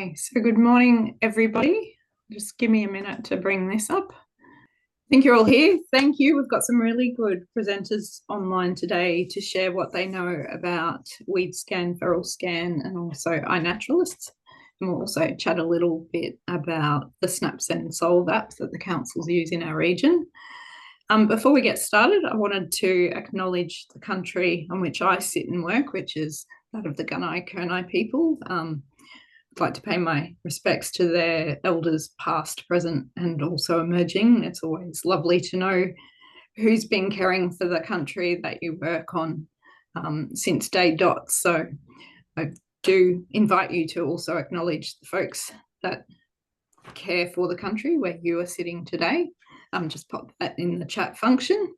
So good morning, everybody. Just give me a minute to bring this up. I think you're all here. Thank you. We've got some really good presenters online today to share what they know about WeedScan, FeralScan, and also iNaturalist. And we'll also chat a little bit about the Snaps and Solve apps that the councils use in our region. Before we get started, I wanted to acknowledge the country on which I sit and work, which is that of the Gunai-Kurnai people. I'd like to pay my respects to their elders past, present, and also emerging. It's always lovely to know who's been caring for the country that you work on since day dot. So I do invite you to also acknowledge the folks that care for the country where you are sitting today. Just pop that in the chat function.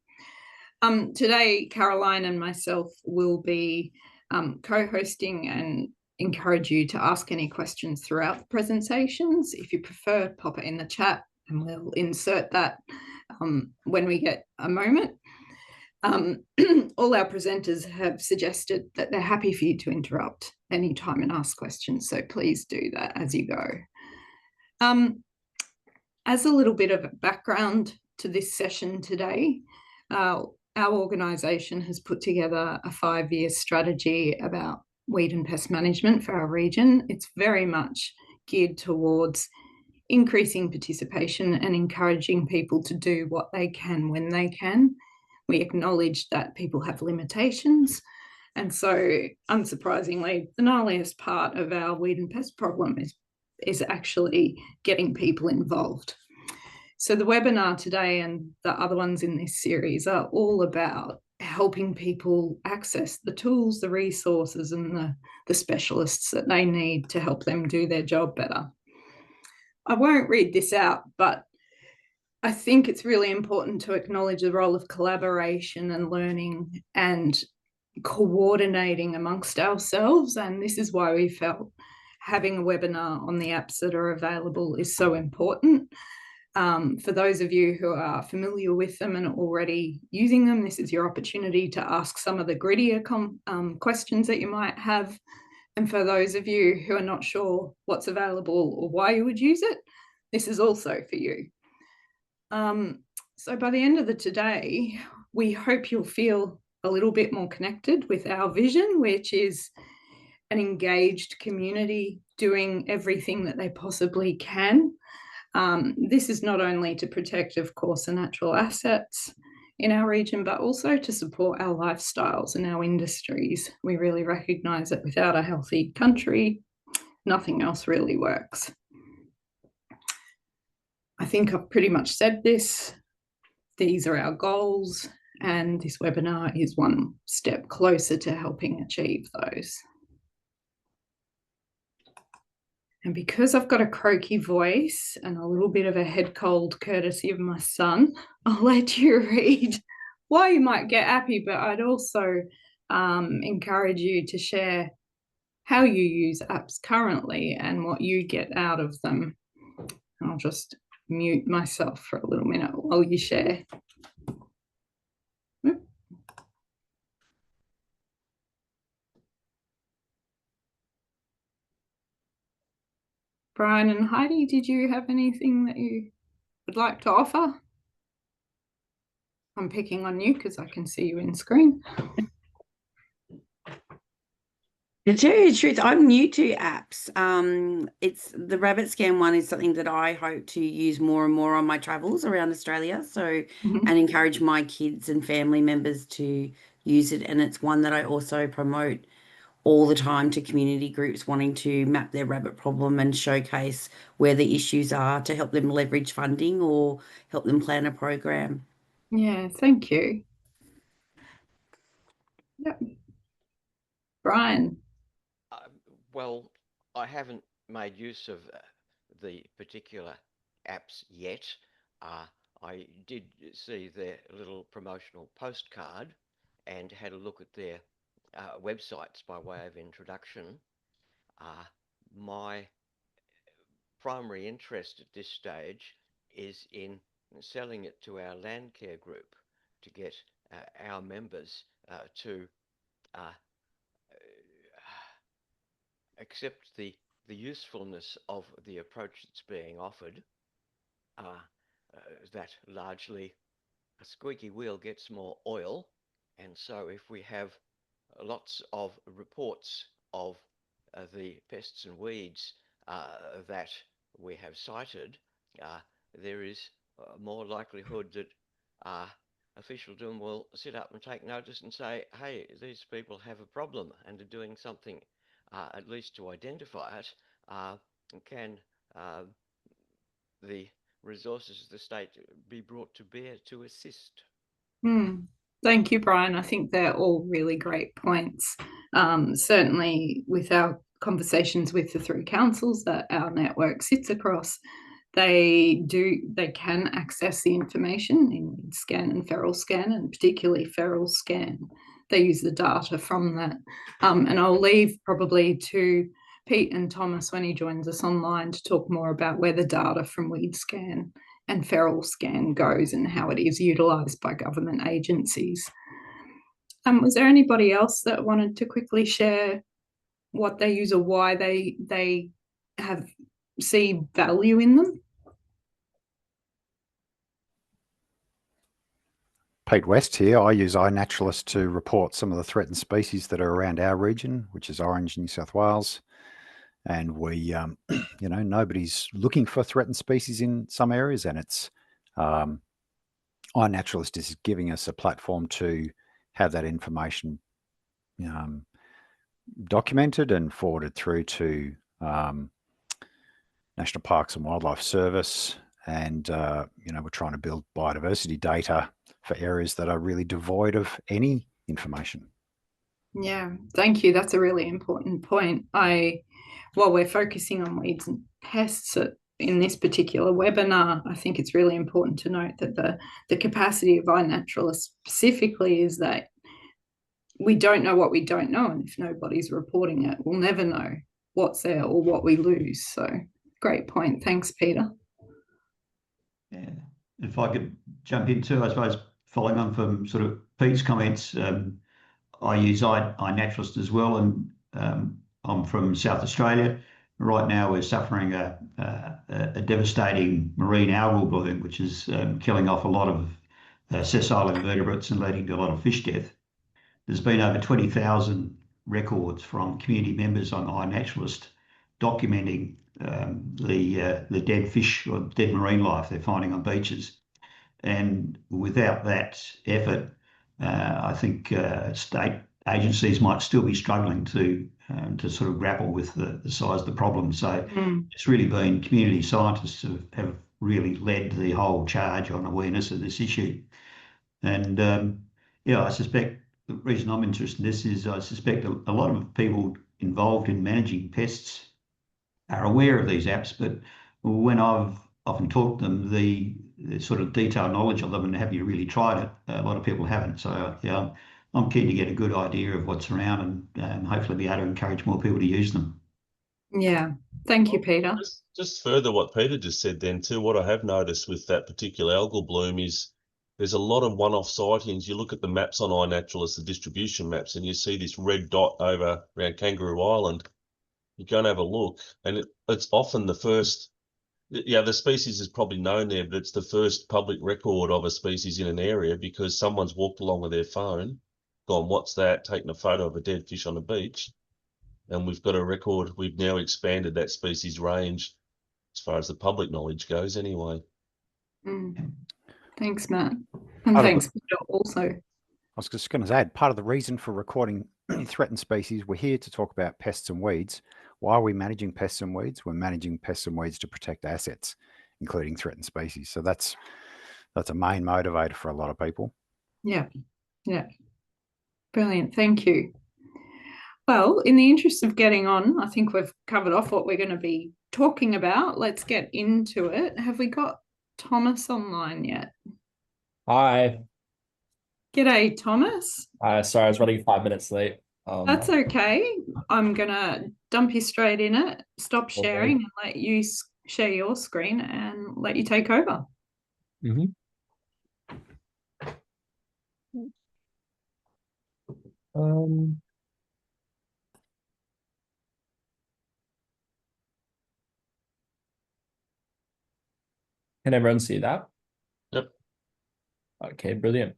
Today, Caroline and myself will be co-hosting and encourage you to ask any questions throughout the presentations. If you prefer, pop it in the chat and we'll insert that when we get a moment. All our presenters have suggested that they're happy for you to interrupt anytime and ask questions, so please do that as you go. As a little bit of a background to this session today, our organisation has put together a 5-year strategy about weed and pest management for our region. It's very much geared towards increasing participation and encouraging people to do what they can when they can. We acknowledge that people have limitations, and so unsurprisingly, the gnarliest part of our weed and pest problem is actually getting people involved. So the webinar today and the other ones in this series are all about helping people access the tools, the resources, and the specialists that they need to help them do their job better. I won't read this out, but I think it's really important to acknowledge the role of collaboration and learning and coordinating amongst ourselves. And this is why we felt having a webinar on the apps that are available is so important. For those of you who are familiar with them and already using them, this is your opportunity to ask some of the grittier questions that you might have. And for those of you who are not sure what's available or why you would use it, this is also for you. So by the end of the today, we hope you'll feel a little bit more connected with our vision, which is an engaged community doing everything that they possibly can. This is not only to protect, of course, the natural assets in our region, but also to support our lifestyles and our industries. We really recognise that without a healthy country, nothing else really works. I think I've pretty much said this. These are our goals, and this webinar is one step closer to helping achieve those. And because I've got a croaky voice and a little bit of a head cold courtesy of my son, I'll let you read why you might get Appy, but I'd also encourage you to share how you use apps currently and what you get out of them. I'll just mute myself for a little minute while you share. Brian and Heidi, did you have anything that you would like to offer? I'm picking on you because I can see you in screen. To tell you the truth, I'm new to apps. It's the WeedScan one is something that I hope to use more and more on my travels around Australia. So, and encourage my kids and family members to use it. And it's one that I also promote all the time to community groups wanting to map their rabbit problem and showcase where the issues are to help them leverage funding or help them plan a program. Yeah, thank you. Yep. Brian. Well, I haven't made use of the particular apps yet. I did see their little promotional postcard and had a look at their websites by way of introduction. My primary interest at this stage is in selling it to our Landcare group to get our members to accept the the usefulness of the approach that's being offered, that largely a squeaky wheel gets more oil. And so if we have lots of reports of the pests and weeds that we have cited, there is more likelihood that officialdom will sit up and take notice and say, hey, these people have a problem and are doing something at least to identify it. Can the resources of the state be brought to bear to assist? Thank you, Brian. I think they're all really great points. Certainly with our conversations with the 3 councils that our network sits across, they can access the information in WeedScan and FeralScan, and particularly FeralScan. They use the data from that. And I'll leave probably to Pete and Thomas when he joins us online to talk more about where the data from WeedScan and FeralScan goes and how it is utilised by government agencies. Was there anybody else that wanted to quickly share what they use or why they see value in them? Pete West here. I use iNaturalist to report some of the threatened species that are around our region, which is Orange, New South Wales. And we, you know, nobody's looking for threatened species in some areas, and it's iNaturalist is giving us a platform to have that information documented and forwarded through to National Parks and Wildlife Service. And, you know, we're trying to build biodiversity data for areas that are really devoid of any information. Yeah, thank you. That's a really important point. While we're focusing on weeds and pests in this particular webinar, I think it's really important to note that the capacity of iNaturalist specifically is that we don't know what we don't know. And if nobody's reporting it, we'll never know what's there or what we lose. So great point. Thanks, Peter. Yeah, if I could jump in too, I suppose, following on from sort of Pete's comments, I use iNaturalist as well, and I'm from South Australia. Right now we're suffering a devastating marine algal bloom, which is killing off a lot of sessile invertebrates and leading to a lot of fish death. There's been over 20,000 records from community members on iNaturalist documenting the dead fish or dead marine life they're finding on beaches. And without that effort, I think state agencies might still be struggling to sort of grapple with the size of the problem. So it's really been community scientists who have really led the whole charge on awareness of this issue. And yeah, I suspect the reason I'm interested in this is I suspect a lot of people involved in managing pests are aware of these apps, but when I've often talked to them, the sort of detailed knowledge of them and have you really tried it, a lot of people haven't. So yeah, I'm keen to get a good idea of what's around and hopefully be able to encourage more people to use them. Yeah, thank you, Peter. Just further what Peter just said then too, what I have noticed with that particular algal bloom is there's a lot of one-off sightings. You look at the maps on iNaturalist, the distribution maps, and you see this red dot over around Kangaroo Island. You go and have a look, and it's often the first, the species is probably known there, but it's the first public record of a species in an area because someone's walked along with their phone, gone, what's that, taken a photo of a dead fish on the beach, and we've got a record. We've now expanded that species range as far as the public knowledge goes anyway. Thanks, Matt. And thanks, Peter, also. I was just going to add, part of the reason for recording threatened species, we're here to talk about pests and weeds. Why are we managing pests and weeds? We're managing pests and weeds to protect assets, including threatened species. So that's a main motivator for a lot of people. Yeah. Brilliant. Thank you. Well, in the interest of getting on, I think we've covered off what we're going to be talking about. Let's get into it. Have we got Thomas online yet? Hi. G'day, Thomas. Sorry, I was running 5 minutes late. That's okay. I'm going to dump you straight in it, stop sharing and let you share your screen and let you take over. Can everyone see that? Yep. Okay, brilliant.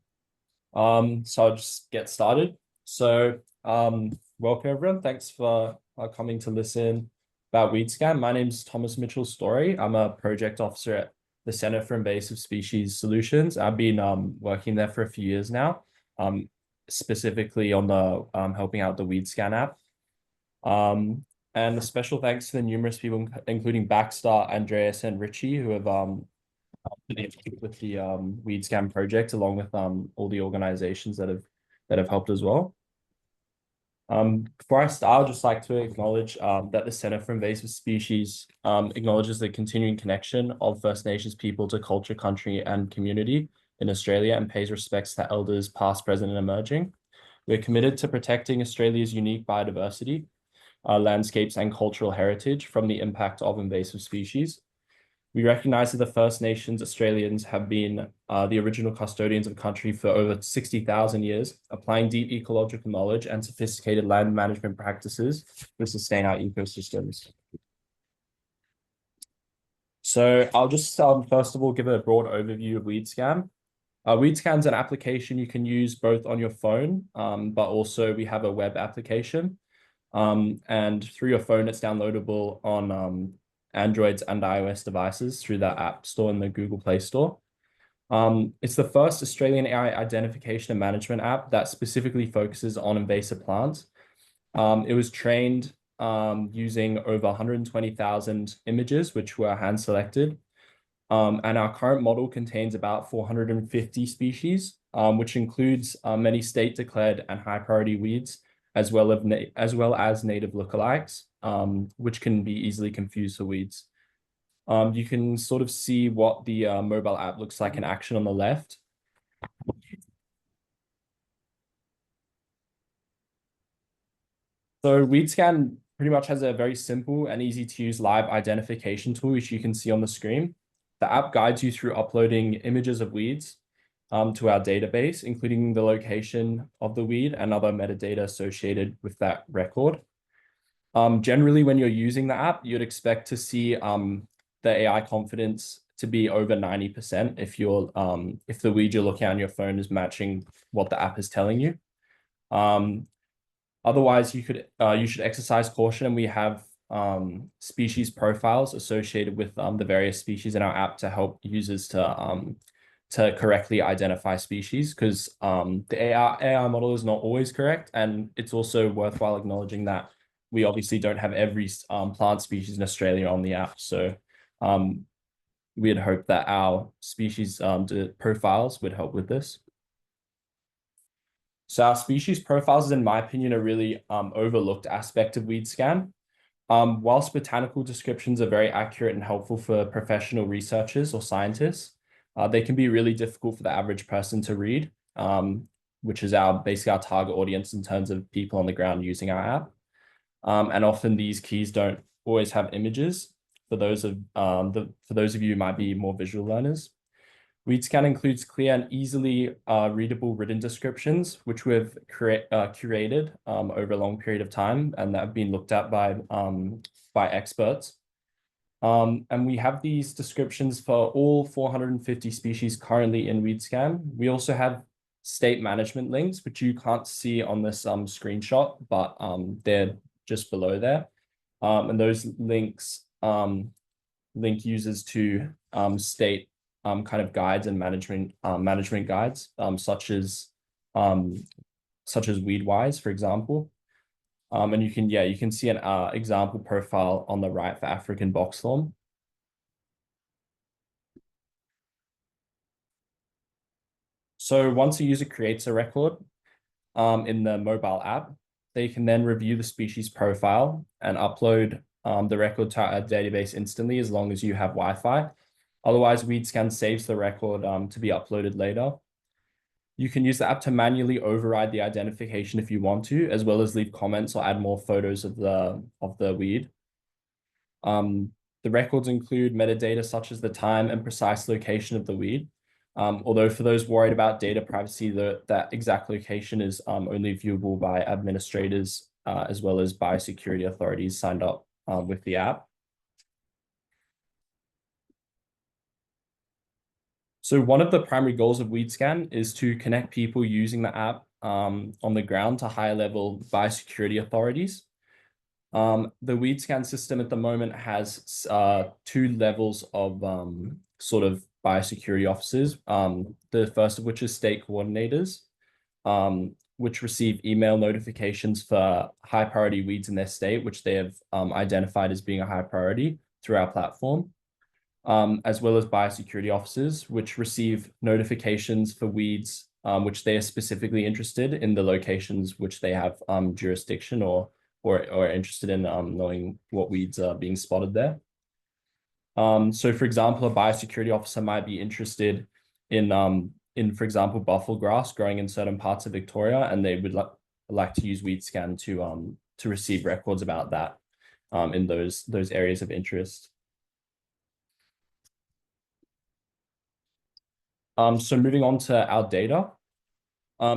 So I'll just get started. So, welcome everyone. Thanks for coming to listen about WeedScan. My name is Thomas Mitchell Story. I'm a project officer at the Center for Invasive Species Solutions. I've been working there for a few years now, specifically on the helping out the WeedScan app. And a special thanks to the numerous people, including Baxter, Andreas, and Richie, who have with the WeedScan project, along with all the organizations that have helped as well. Before I start, I'd just like to acknowledge that the Center for Invasive Species acknowledges the continuing connection of First Nations people to culture, country, and community in Australia, and pays respects to elders past, present, and emerging. We're committed to protecting Australia's unique biodiversity, landscapes, and cultural heritage from the impact of invasive species. We recognize that the First Nations Australians have been the original custodians of the country for over 60,000 years, applying deep ecological knowledge and sophisticated land management practices to sustain our ecosystems. So I'll just first of all give a broad overview of WeedScan. WeedScan is an application you can use both on your phone, but also we have a web application. And through your phone, it's downloadable on Androids and iOS devices through the App Store and the Google Play Store. It's the first Australian AI identification and management app that specifically focuses on invasive plants. It was trained using over 120,000 images, which were hand selected. And our current model contains about 450 species, which includes many state declared and high priority weeds, as well as native lookalikes, which can be easily confused for weeds. You can sort of see what the mobile app looks like in action on the left. So WeedScan pretty much has a very simple and easy to use live identification tool, which you can see on the screen. The app guides you through uploading images of weeds to our database, including the location of the weed and other metadata associated with that record. Generally, when you're using the app, you'd expect to see the AI confidence to be over 90% if the weed you're looking at on your phone is matching what the app is telling you. Otherwise, you should exercise caution, and we have species profiles associated with the various species in our app to help users to correctly identify species, because the AI model is not always correct, and it's also worthwhile acknowledging that we obviously don't have every plant species in Australia on the app. So we'd hope that our species profiles would help with this. So our species profiles, in my opinion, are really overlooked aspect of WeedScan. Whilst botanical descriptions are very accurate and helpful for professional researchers or scientists, they can be really difficult for the average person to read, which is basically our target audience in terms of people on the ground using our app. And often these keys don't always have images for those of you who might be more visual learners. WeedScan includes clear and easily readable written descriptions, which we've curated over a long period of time, and that have been looked at by experts. And we have these descriptions for all 450 species currently in WeedScan. We also have state management links, which you can't see on this screenshot, but they're just below there. And those links link users to state kind of guides and management guides, such as Weedwise, for example. And you can see an example profile on the right for African boxthorn. So once a user creates a record in the mobile app, they can then review the species profile and upload the record to our database instantly, as long as you have Wi-Fi. Otherwise, WeedScan saves the record to be uploaded later. You can use the app to manually override the identification if you want to, as well as leave comments or add more photos of the weed. The records include metadata such as the time and precise location of the weed. Although for those worried about data privacy, that exact location is only viewable by administrators as well as biosecurity authorities signed up with the app. So one of the primary goals of WeedScan is to connect people using the app on the ground to higher level biosecurity authorities. The WeedScan system at the moment has 2 levels of sort of biosecurity officers. The first of which is state coordinators, which receive email notifications for high priority weeds in their state, which they have identified as being a high priority through our platform. As well as biosecurity officers, which receive notifications for weeds which they are specifically interested in the locations which they have jurisdiction or interested in knowing what weeds are being spotted there. So, for example, a biosecurity officer might be interested in, for example, buffalo grass growing in certain parts of Victoria, and they would like to use WeedScan to receive records about that in those areas of interest. So moving on to our data.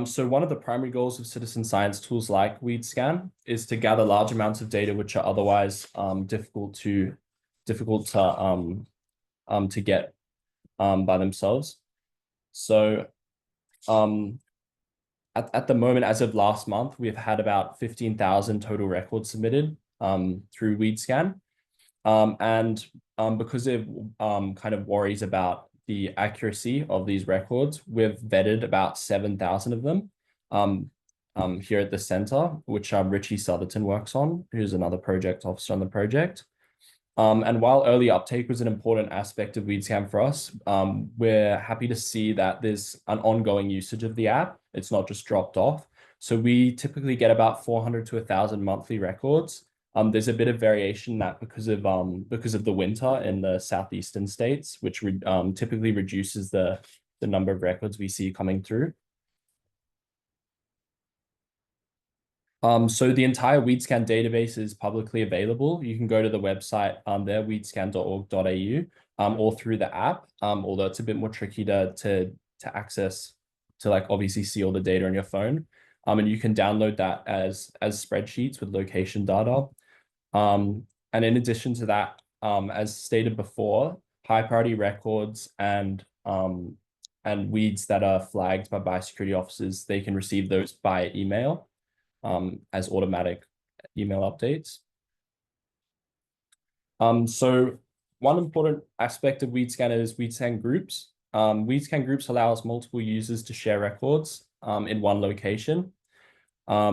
So one of the primary goals of citizen science tools like WeedScan is to gather large amounts of data which are otherwise difficult to get by themselves. So at the moment, as of last month, we've had about 15,000 total records submitted through WeedScan. And because of kind of worries about the accuracy of these records, we've vetted about 7,000 of them here at the center, which Richie Southerton works on, who's another project officer on the project. And while early uptake was an important aspect of WeedScan for us, we're happy to see that there's an ongoing usage of the app. It's not just dropped off. So we typically get about 400 to 1,000 monthly records. There's a bit of variation in that because of the winter in the southeastern states, which typically reduces the number of records we see coming through. So the entire WeedScan database is publicly available. You can go to the website there, weedscan.org.au, or through the app, although it's a bit more tricky to access, to like obviously see all the data on your phone. And you can download that as spreadsheets with location data. And in addition to that, as stated before, high priority records and weeds that are flagged by biosecurity officers, they can receive those by email as automatic email updates. So one important aspect of WeedScan is WeedScan groups. WeedScan groups allows multiple users to share records in one location,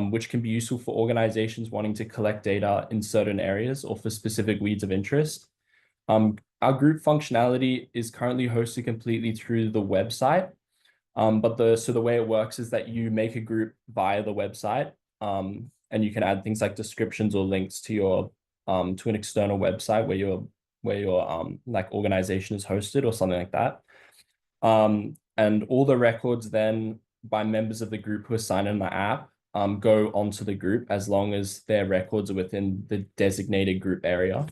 which can be useful for organizations wanting to collect data in certain areas or for specific weeds of interest. Our group functionality is currently hosted completely through the website. But the way it works is that you make a group via the website, and you can add things like descriptions or links to your to an external website where your like organization is hosted or something like that. And all the records then by members of the group who are signed in the app go onto the group as long as their records are within the designated group area.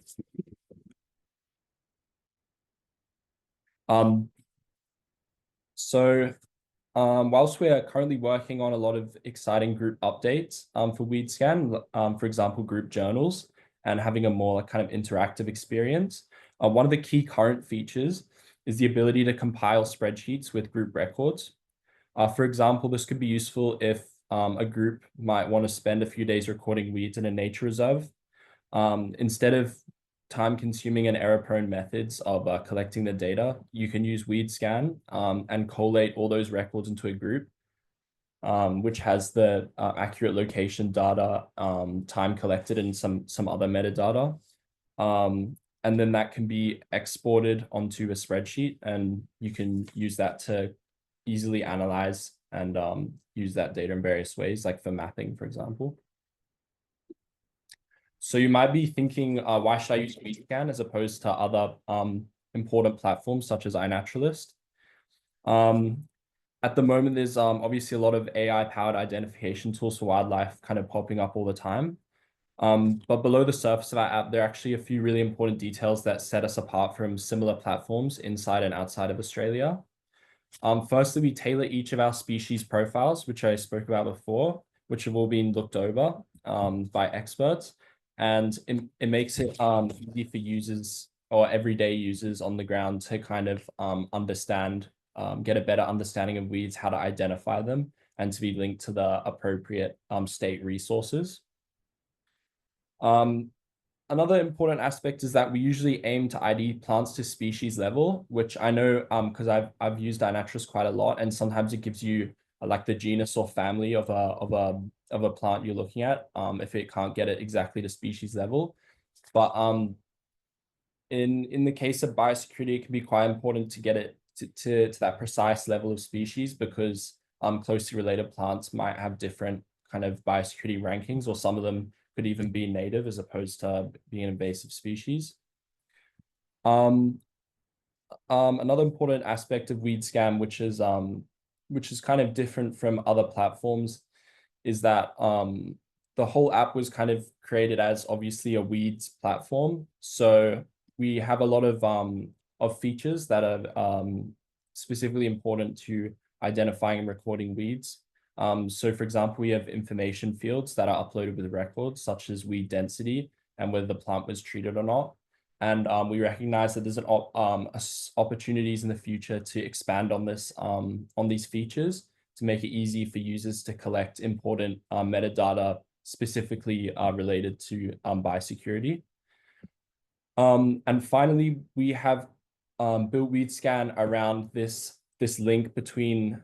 Whilst we are currently working on a lot of exciting group updates for WeedScan, for example, group journals, and having a more kind of interactive experience, one of the key current features is the ability to compile spreadsheets with group records. For example, this could be useful if a group might want to spend a few days recording weeds in a nature reserve. Instead of time-consuming and error-prone methods of collecting the data, you can use WeedScan and collate all those records into a group, which has the accurate location data, time collected, and some other metadata. And then that can be exported onto a spreadsheet, and you can use that to easily analyze and use that data in various ways, like for mapping, for example. So you might be thinking, why should I use WeedScan as opposed to other important platforms such as iNaturalist? At the moment, there's obviously a lot of AI-powered identification tools for wildlife kind of popping up all the time. But below the surface of our app, there are actually a few really important details that set us apart from similar platforms inside and outside of Australia. Firstly, we tailor each of our species profiles, which I spoke about before, which have all been looked over by experts. And it makes it easy for users or everyday users on the ground to kind of understand get a better understanding of weeds, how to identify them, and to be linked to the appropriate state resources. Another important aspect is that we usually aim to ID plants to species level, which I know because I've used iNaturalist quite a lot, and sometimes it gives you like the genus or family of a plant you're looking at if it can't get it exactly to species level. But in the case of biosecurity, it can be quite important to get it to that precise level of species, because closely related plants might have different kind of biosecurity rankings, or some of them could even be native as opposed to being an invasive species. Another important aspect of WeedScan, which is kind of different from other platforms, is that the whole app was kind of created as obviously a weeds platform. So we have a lot of features that are specifically important to identifying and recording weeds. So for example, we have information fields that are uploaded with records, such as weed density and whether the plant was treated or not. And we recognize that there's opportunities in the future to expand on this, on these features, to make it easy for users to collect important metadata specifically related to biosecurity. And finally, we have built WeedScan around this link between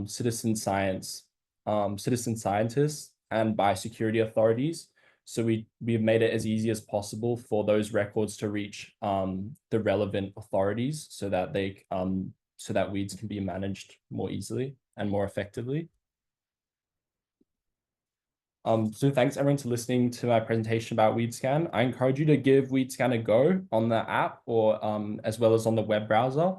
citizen scientists and biosecurity authorities. So we've made it as easy as possible for those records to reach the relevant authorities, so that weeds can be managed more easily and more effectively. So thanks everyone for listening to my presentation about WeedScan. I encourage you to give WeedScan a go on the app, or as well as on the web browser.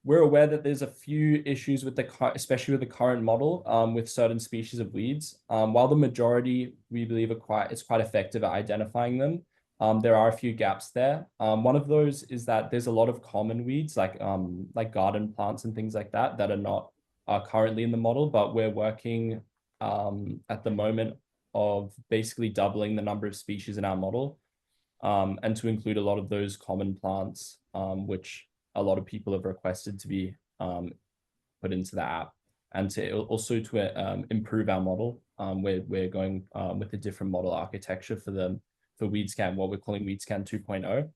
We're aware that there's a few issues with especially with the current model with certain species of weeds. While the majority, we believe, it's quite effective at identifying them, there are a few gaps there. One of those is that there's a lot of common weeds, like garden plants and things like that are not currently in the model, but we're working at the moment of basically doubling the number of species in our model, and to include a lot of those common plants, which a lot of people have requested to be put into the app, and to also to improve our model. We're going with a different model architecture for WeedScan, what we're calling WeedScan 2.0,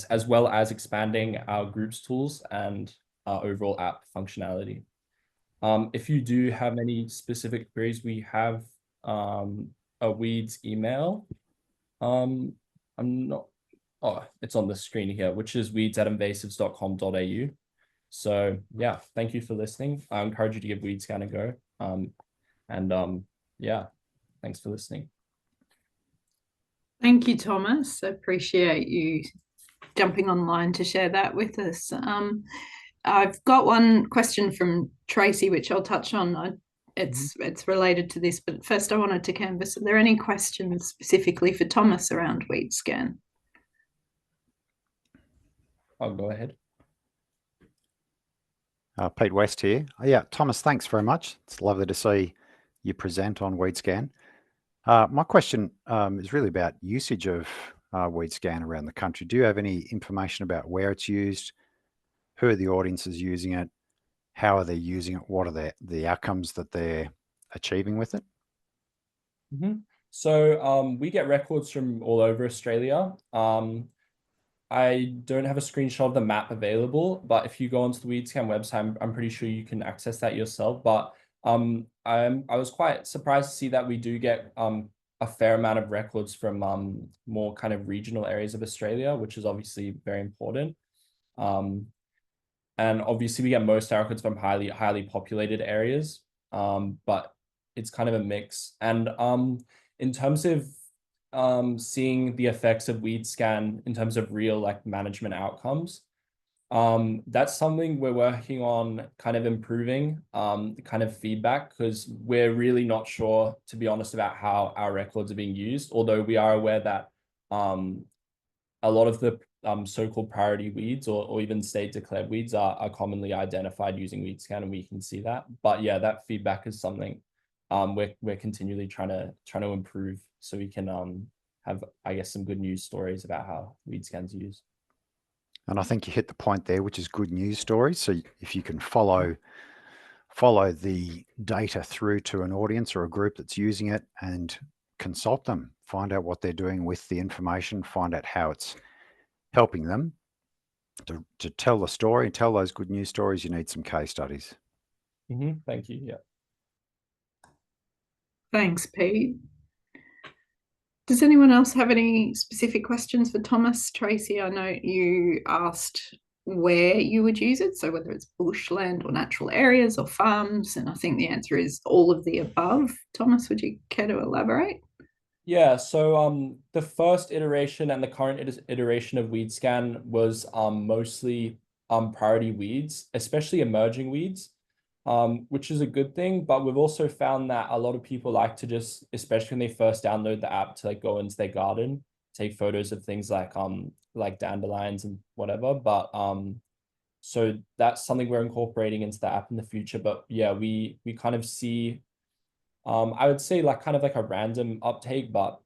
as well as expanding our groups tools and our overall app functionality. If you do have any specific queries, we have a weeds email. It's on the screen here, which is weeds@invasives.com.au. So yeah, thank you for listening. I encourage you to give WeedScan a go. Yeah, thanks for listening. Thank you, Thomas. I appreciate you jumping online to share that with us. I've got one question from Tracy, which I'll touch on. It's related to this, but first I wanted to canvass, are there any questions specifically for Thomas around WeedScan? I'll go ahead. Pete West here. Yeah, Thomas, thanks very much. It's lovely to see you present on WeedScan. My question is really about usage of WeedScan around the country. Do you have any information about where it's used? Who are the audiences using it? How are they using it? What are the outcomes that they're achieving with it? So we get records from all over Australia. I don't have a screenshot of the map available, but if you go onto the WeedScan website, I'm pretty sure you can access that yourself. But I was quite surprised to see that we do get a fair amount of records from more kind of regional areas of Australia, which is obviously very important. And obviously we get most of our records from highly populated areas, but it's kind of a mix. And in terms of seeing the effects of WeedScan in terms of real management outcomes, that's something we're working on kind of improving kind of feedback, because we're really not sure, to be honest, about how our records are being used, although we are aware that a lot of the so-called priority weeds or even state declared weeds are commonly identified using WeedScan, and we can see that. But yeah, that feedback is something we're continually trying to improve, so we can have, I guess, some good news stories about how WeedScan's used. And I think you hit the point there, which is good news stories. So if you can follow the data through to an audience or a group that's using it and consult them, find out what they're doing with the information, find out how it's helping them to tell the story and tell those good news stories, you need some case studies. Thank you. Yeah. Thanks, Pete. Does anyone else have any specific questions for Thomas? Tracy, I know you asked where you would use it, so whether it's bushland or natural areas or farms, and I think the answer is all of the above. Thomas, would you care to elaborate? Yeah, so the first iteration and the current iteration of WeedScan was mostly priority weeds, especially emerging weeds, which is a good thing. But we've also found that a lot of people like to just, especially when they first download the app, to like go into their garden, take photos of things like dandelions and whatever. But so that's something we're incorporating into the app in the future. But yeah, we kind of see, I would say like kind of like a random uptake, but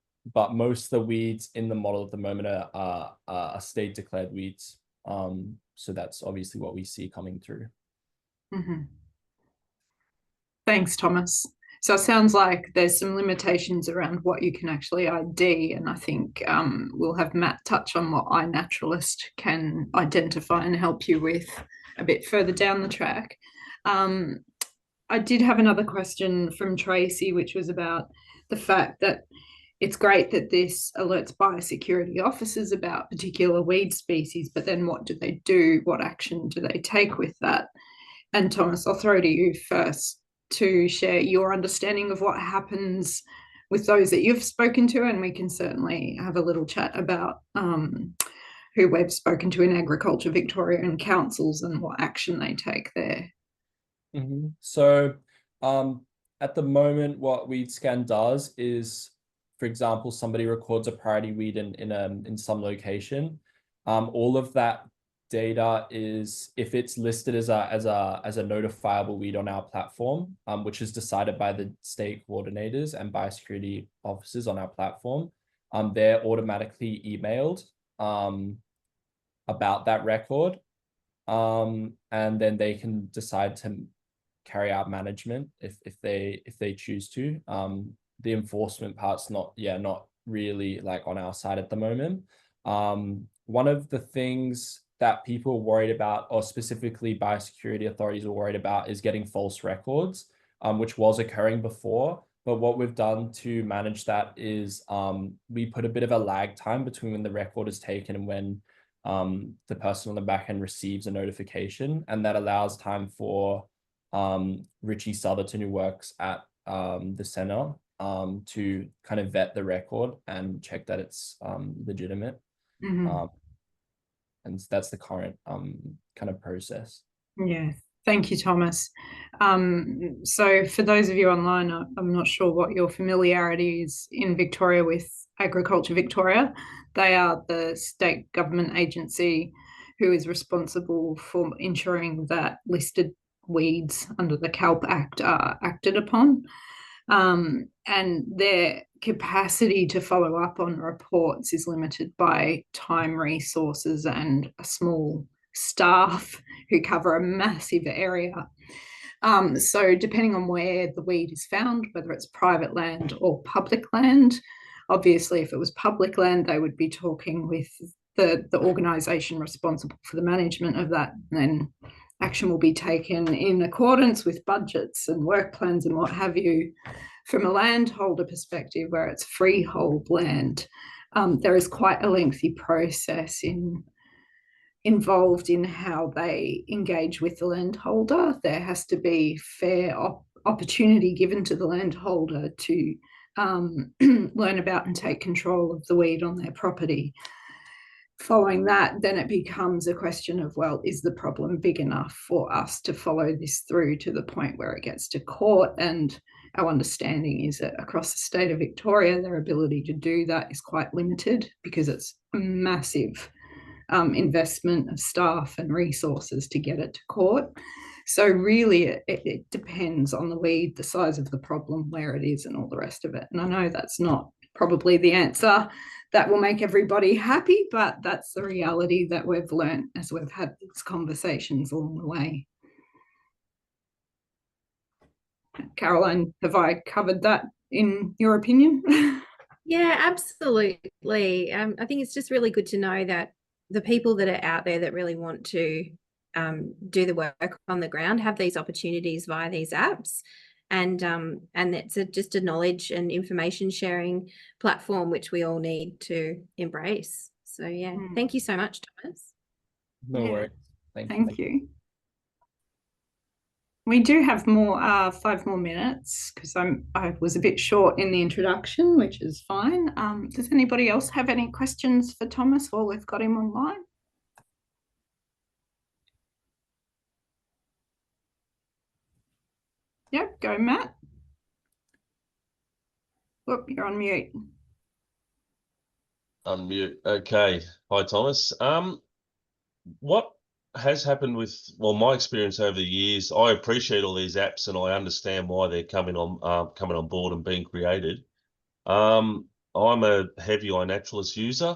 most of the weeds in the model at the moment are state declared weeds. So that's obviously what we see coming through. Thanks, Thomas. So it sounds like there's some limitations around what you can actually ID, and I think we'll have Matt touch on what iNaturalist can identify and help you with a bit further down the track. I did have another question from Tracy, which was about the fact that it's great that this alerts biosecurity officers about particular weed species, but then what do they do? What action do they take with that? And Thomas, I'll throw to you first to share your understanding of what happens with those that you've spoken to, and we can certainly have a little chat about who we've spoken to in Agriculture Victoria and councils and what action they take there. So at the moment, what WeedScan does is, for example, somebody records a priority weed in some location. All of that data is, if it's listed as a notifiable weed on our platform, which is decided by the state coordinators and biosecurity officers on our platform, they're automatically emailed about that record, and then they can decide to carry out management if they choose to. The enforcement part's not really like on our side at the moment. One of the things that people are worried about, or specifically biosecurity authorities are worried about, is getting false records, which was occurring before. But what we've done to manage that is we put a bit of a lag time between when the record is taken and when the person on the back end receives a notification, and that allows time for Richie Southerton, who works at the center, to kind of vet the record and check that it's legitimate. And that's the current kind of process. Yeah, thank you, Thomas. So for those of you online, I'm not sure what your familiarity is in Victoria with Agriculture Victoria. They are the state government agency who is responsible for ensuring that listed weeds under the CALP Act are acted upon. And their capacity to follow up on reports is limited by time, resources, and a small staff who cover a massive area. So depending on where the weed is found, whether it's private land or public land, obviously if it was public land, they would be talking with the organisation responsible for the management of that, and then action will be taken in accordance with budgets and work plans and what have you. From a landholder perspective, where it's freehold land, there is quite a lengthy process involved in how they engage with the landholder. There has to be fair opportunity given to the landholder to learn about and take control of the weed on their property. Following that, then it becomes a question of, well, is the problem big enough for us to follow this through to the point where it gets to court? And our understanding is that across the state of Victoria, their ability to do that is quite limited because it's a massive investment of staff and resources to get it to court. So really, it depends on the weed, the size of the problem, where it is, and all the rest of it. And I know that's not probably the answer that will make everybody happy, but that's the reality that we've learned as we've had these conversations along the way. Caroline, have I covered that in your opinion? Yeah, absolutely. I think it's just really good to know that the people that are out there that really want to do the work on the ground have these opportunities via these apps. And it's just a knowledge and information sharing platform which we all need to embrace. So yeah, thank you so much, Thomas. No worries. Thank you. We do have more 5 more minutes because I was a bit short in the introduction, which is fine. Does anybody else have any questions for Thomas while we've got him online? Yep, go Matt. Whoop, you're on mute. Unmute. Okay. Hi, Thomas. What has happened with, well, my experience over the years, I appreciate all these apps and I understand why they're coming on board and being created. I'm a heavy iNaturalist user.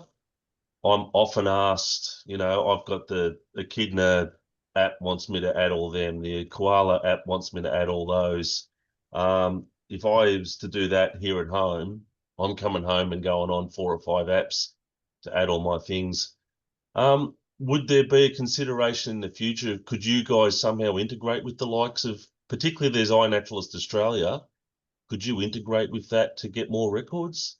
I'm often asked, you know, I've got the Echidna app wants me to add all them. The Koala app wants me to add all those. If I was to do that here at home, I'm coming home and going on 4 or 5 apps to add all my things. Would there be a consideration in the future? Could you guys somehow integrate with the likes of, particularly there's iNaturalist Australia, could you integrate with that to get more records?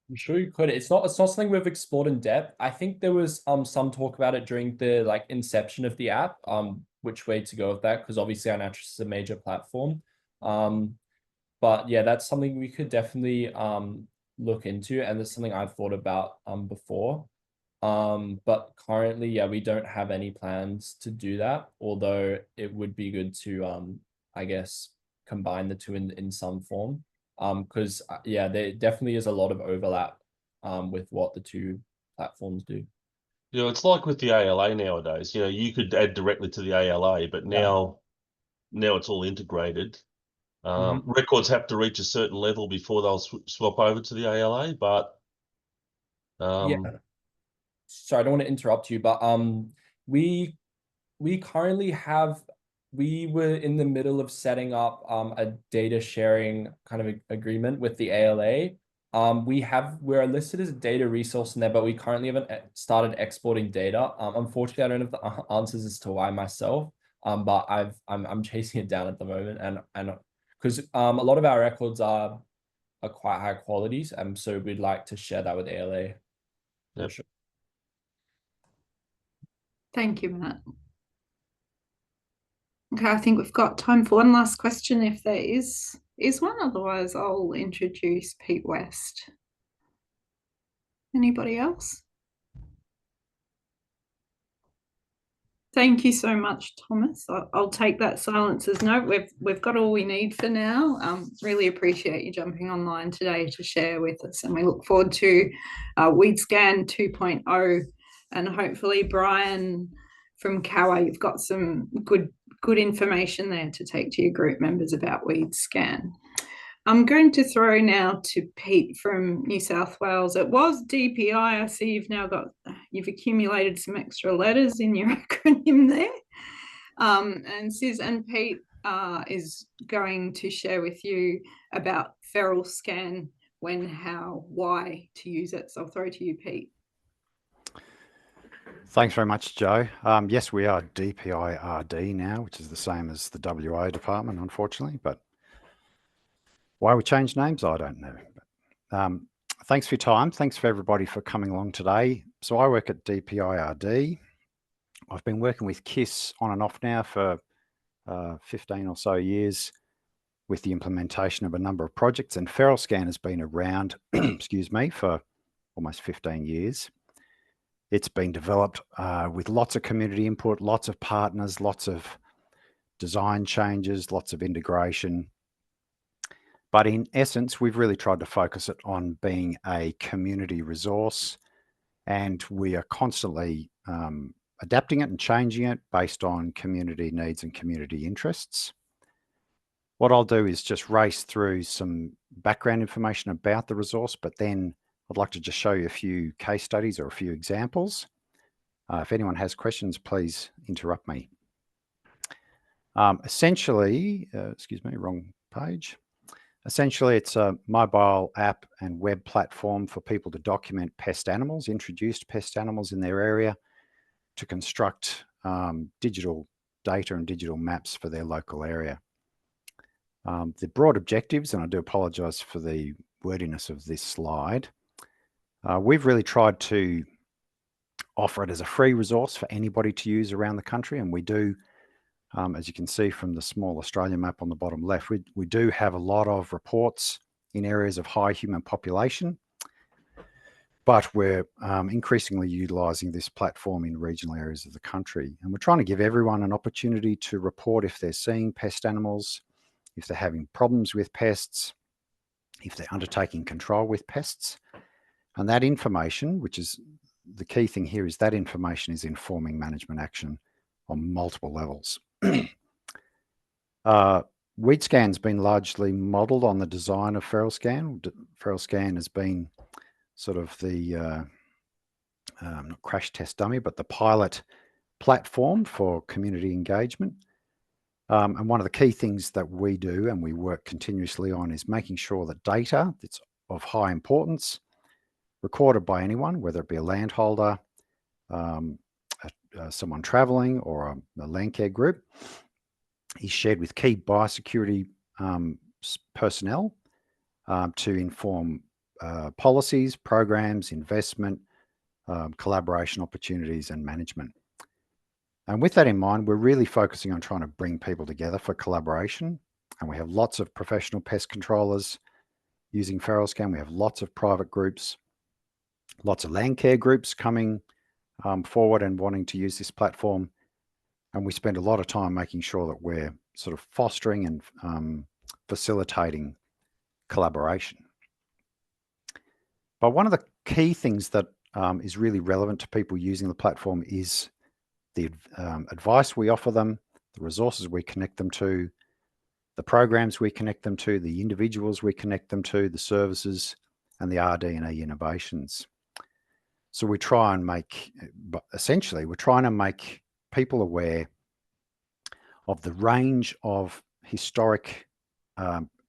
I'm sure you could. It's not something we've explored in depth. I think there was some talk about it during the like inception of the app, which way to go with that, because obviously iNaturalist is a major platform. But yeah, that's something we could definitely look into, and it's something I've thought about before. But currently, yeah, we don't have any plans to do that, although it would be good to I guess combine the two in some form. Because yeah, there definitely is a lot of overlap with what the two platforms do. You know, it's like with the ALA nowadays. You know, you could add directly to the ALA, but now it's all integrated. Records have to reach a certain level before they'll swap over to the ALA, but yeah. Sorry, I don't want to interrupt you, but we currently have, we were in the middle of setting up a data sharing kind of agreement with the ALA. We're listed as a data resource in there, but we currently haven't started exporting data. Unfortunately, I don't have the answers as to why myself. But I'm chasing it down at the moment, and because a lot of our records are quite high qualities, so we'd like to share that with ALA. Yep. Sure. Thank you, Matt. Okay, I think we've got time for one last question if there is one. Otherwise, I'll introduce Pete West. Anybody else? Thank you so much, Thomas. I'll take that silence as no. We've got all we need for now. Really appreciate you jumping online today to share with us, and we look forward to WeedScan 2.0, and hopefully Brian from Cowa, you've got some good information there to take to your group members about WeedScan. I'm going to throw now to Pete from New South Wales. It was DPI. I see you've accumulated some extra letters in your acronym there. And Sis and Pete is going to share with you about FeralScan, when, how, why to use it. So I'll throw to you, Pete. Thanks very much, Joe. Yes, we are DPI RD now, which is the same as the WA department, unfortunately, but why we changed names, I don't know. But, thanks for your time. Thanks for everybody for coming along today. So I work at DPI RD. I've been working with KISS on and off now for 15 or so years with the implementation of a number of projects, and FeralScan has been around, excuse me, for almost 15 years. It's been developed with lots of community input, lots of partners, lots of design changes, lots of integration. But in essence, we've really tried to focus it on being a community resource, and we are constantly adapting it and changing it based on community needs and community interests. What I'll do is just race through some background information about the resource, but then I'd like to just show you a few case studies or a few examples. If anyone has questions, please interrupt me. Essentially, excuse me, wrong page. Essentially, it's a mobile app and web platform for people to document pest animals, introduced pest animals in their area, to construct digital data and digital maps for their local area. The broad objectives, and I do apologise for the wordiness of this slide, we've really tried to offer it as a free resource for anybody to use around the country, and we do, as you can see from the small Australia map on the bottom left, we do have a lot of reports in areas of high human population, but we're increasingly utilising this platform in regional areas of the country. And we're trying to give everyone an opportunity to report if they're seeing pest animals, if they're having problems with pests, if they're undertaking control with pests. And that information, which is the key thing here, is that information is informing management action on multiple levels. WeedScan's been largely modelled on the design of FeralScan. FeralScan has been sort of the not crash test dummy, but the pilot platform for community engagement. And one of the key things that we do and we work continuously on is making sure that data that's of high importance, recorded by anyone, whether it be a landholder, someone travelling, or a landcare group, is shared with key biosecurity personnel to inform policies, programs, investment, collaboration opportunities, and management. And with that in mind, we're really focusing on trying to bring people together for collaboration. And we have lots of professional pest controllers using FeralScan. We have lots of private groups, lots of landcare groups coming forward and wanting to use this platform. And we spend a lot of time making sure that we're sort of fostering and facilitating collaboration. But one of the key things that is really relevant to people using the platform is the advice we offer them, the resources we connect them to, the programs we connect them to, the individuals we connect them to, the services, and the RD&E innovations. So we try and make, essentially, we're trying to make people aware of the range of historic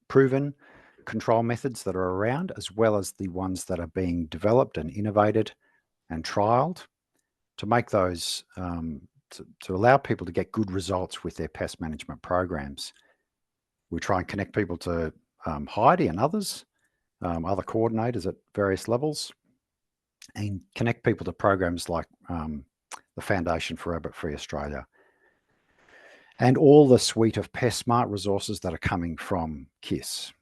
proven control methods that are around, as well as the ones that are being developed and innovated and trialed, to make those, to allow people to get good results with their pest management programs. We try and connect people to Heidi and others, other coordinators at various levels, and connect people to programs like the Foundation for Rabbit Free Australia, and all the suite of Pest Smart resources that are coming from KISS.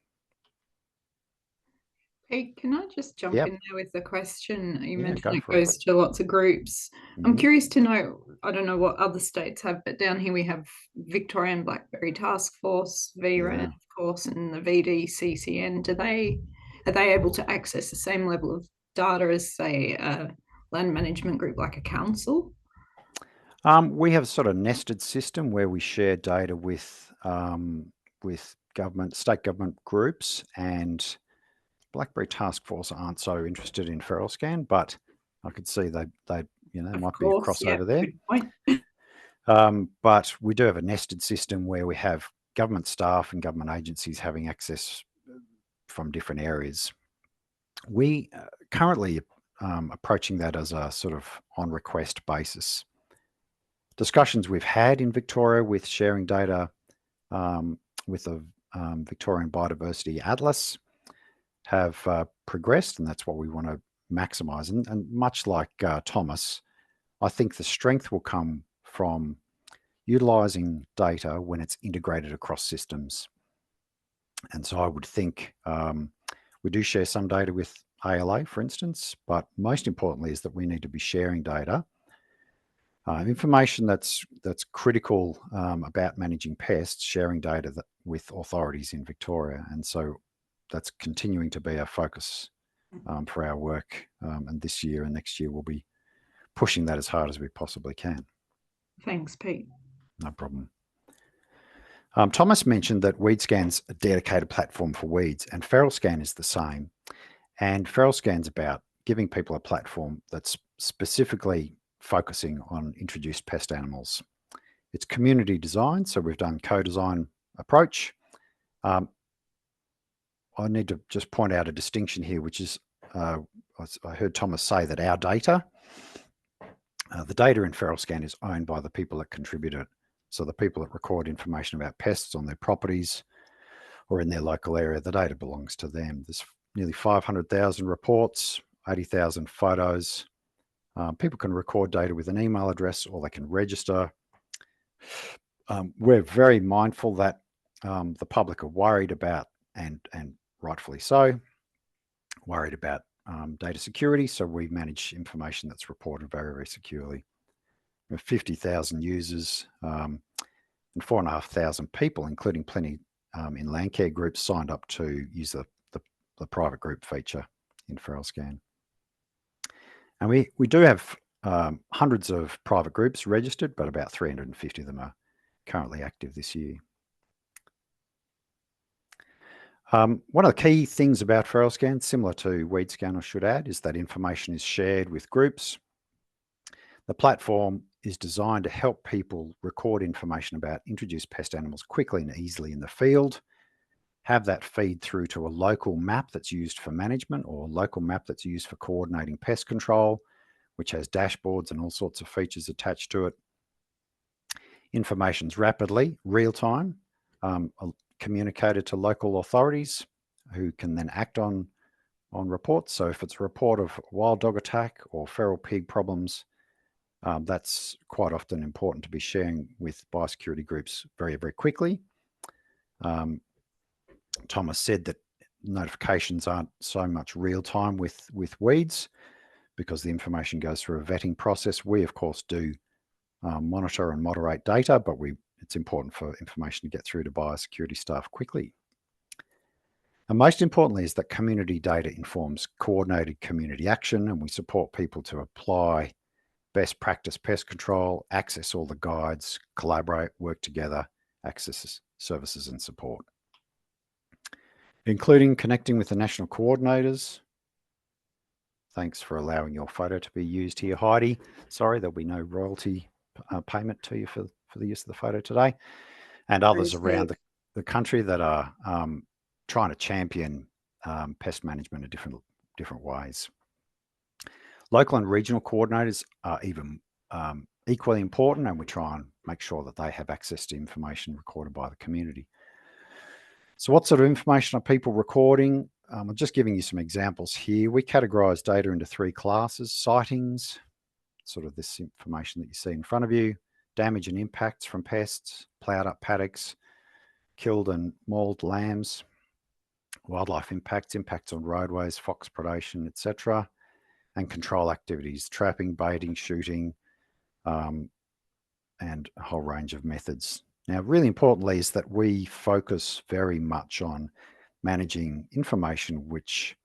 Hey, can I just jump in there with the question? You mentioned it goes to lots of groups. I'm curious to know, I don't know what other states have, but down here we have Victorian Blackberry Task Force, VRAN, of course, and the VDCCN. Are they able to access the same level of data as, say, a land management group like a council? We have a sort of nested system where we share data with state government groups, and Blackberry Task Force aren't so interested in FeralScan, but I could see they might be a crossover there. Good point. But we do have a nested system where we have government staff and government agencies having access from different areas. We currently approaching that as a sort of on request basis. Discussions we've had in Victoria with sharing data with the Victorian Biodiversity Atlas have progressed, and that's what we want to maximise. And much like Thomas, I think the strength will come from utilising data when it's integrated across systems. And so I would think we do share some data with ALA, for instance, but most importantly is that we need to be sharing data, information that's critical about managing pests, sharing data with authorities in Victoria. And so that's continuing to be our focus for our work. And this year and next year, we'll be pushing that as hard as we possibly can. Thanks, Pete. No problem. Thomas mentioned that WeedScan's a dedicated platform for weeds, and FeralScan is the same. And FeralScan's about giving people a platform that's specifically focusing on introduced pest animals. It's community design, so we've done co-design approach. I need to just point out a distinction here, which is, I heard Thomas say that our data, the data in FeralScan is owned by the people that contribute it. So the people that record information about pests on their properties or in their local area, the data belongs to them. There's nearly 500,000 reports, 80,000 photos. People can record data with an email address or they can register. We're very mindful that the public are worried about, and rightfully so, worried about data security. So we manage information that's reported very, very securely. We have 50,000 users and 4,500 people, including plenty in Landcare groups, signed up to use the private group feature in FeralScan. And we do have hundreds of private groups registered, but about 350 of them are currently active this year. One of the key things about FeralScan, similar to WeedScan, I should add, is that information is shared with groups. The platform is designed to help people record information about introduced pest animals quickly and easily in the field, have that feed through to a local map that's used for management or a local map that's used for coordinating pest control, which has dashboards and all sorts of features attached to it. Information's rapidly, real-time, communicated to local authorities who can then act on reports. So if it's a report of wild dog attack or feral pig problems, that's quite often important to be sharing with biosecurity groups very, very quickly. Thomas said that notifications aren't so much real time with weeds because the information goes through a vetting process. We, of course, do monitor and moderate data, but it's important for information to get through to biosecurity staff quickly. And most importantly is that community data informs coordinated community action, and we support people to apply best practice pest control, access all the guides, collaborate, work together, access services and support, including connecting with the national coordinators. Thanks for allowing your photo to be used here, Heidi. Sorry, there'll be no royalty payment to you for the use of the photo today. And others around the country that are trying to champion pest management in different ways. Local and regional coordinators are even equally important, and we try and make sure that they have access to information recorded by the community. So what sort of information are people recording? I'm just giving you some examples here. We categorize data into 3 classes: sightings, sort of this information that you see in front of you; damage and impacts from pests, ploughed up paddocks, killed and mauled lambs; wildlife impacts, impacts on roadways, fox predation, etc., and control activities, trapping, baiting, shooting, and a whole range of methods. Now, really importantly is that we focus very much on managing information which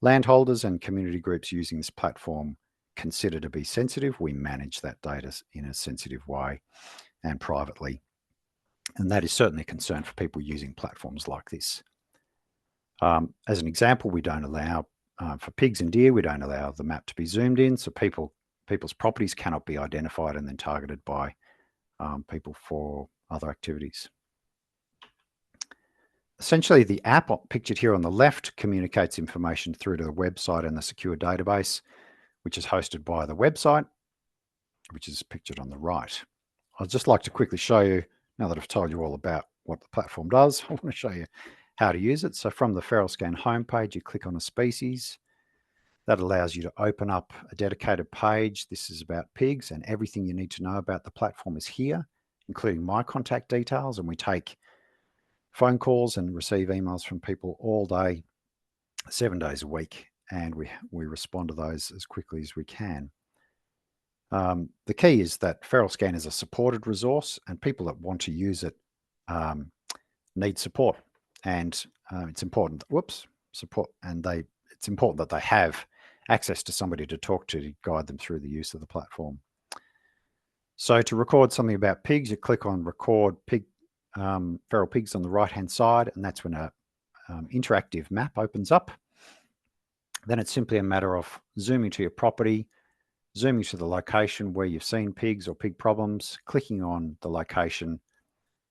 landholders and community groups using this platform consider to be sensitive. We manage that data in a sensitive way and privately. And that is certainly a concern for people using platforms like this. As an example, we don't allow, for pigs and deer, we don't allow the map to be zoomed in, so people's properties cannot be identified and then targeted by people for other activities. Essentially, the app pictured here on the left communicates information through to the website and the secure database, which is hosted by the website, which is pictured on the right. I'd just like to quickly show you, now that I've told you all about what the platform does, I want to show you how to use it. So from the FeralScan homepage, you click on a species. That allows you to open up a dedicated page. This is about pigs, and everything you need to know about the platform is here, including my contact details. And we take phone calls and receive emails from people all day, 7 days a week, and we respond to those as quickly as we can. The key is that FeralScan is a supported resource, and people that want to use it need support. And it's important. It's important that they have access to somebody to talk to guide them through the use of the platform. So to record something about pigs, you click on record pig, feral pigs on the right hand side, and that's when an interactive map opens up. Then it's simply a matter of zooming to your property, zooming to the location where you've seen pigs or pig problems, clicking on the location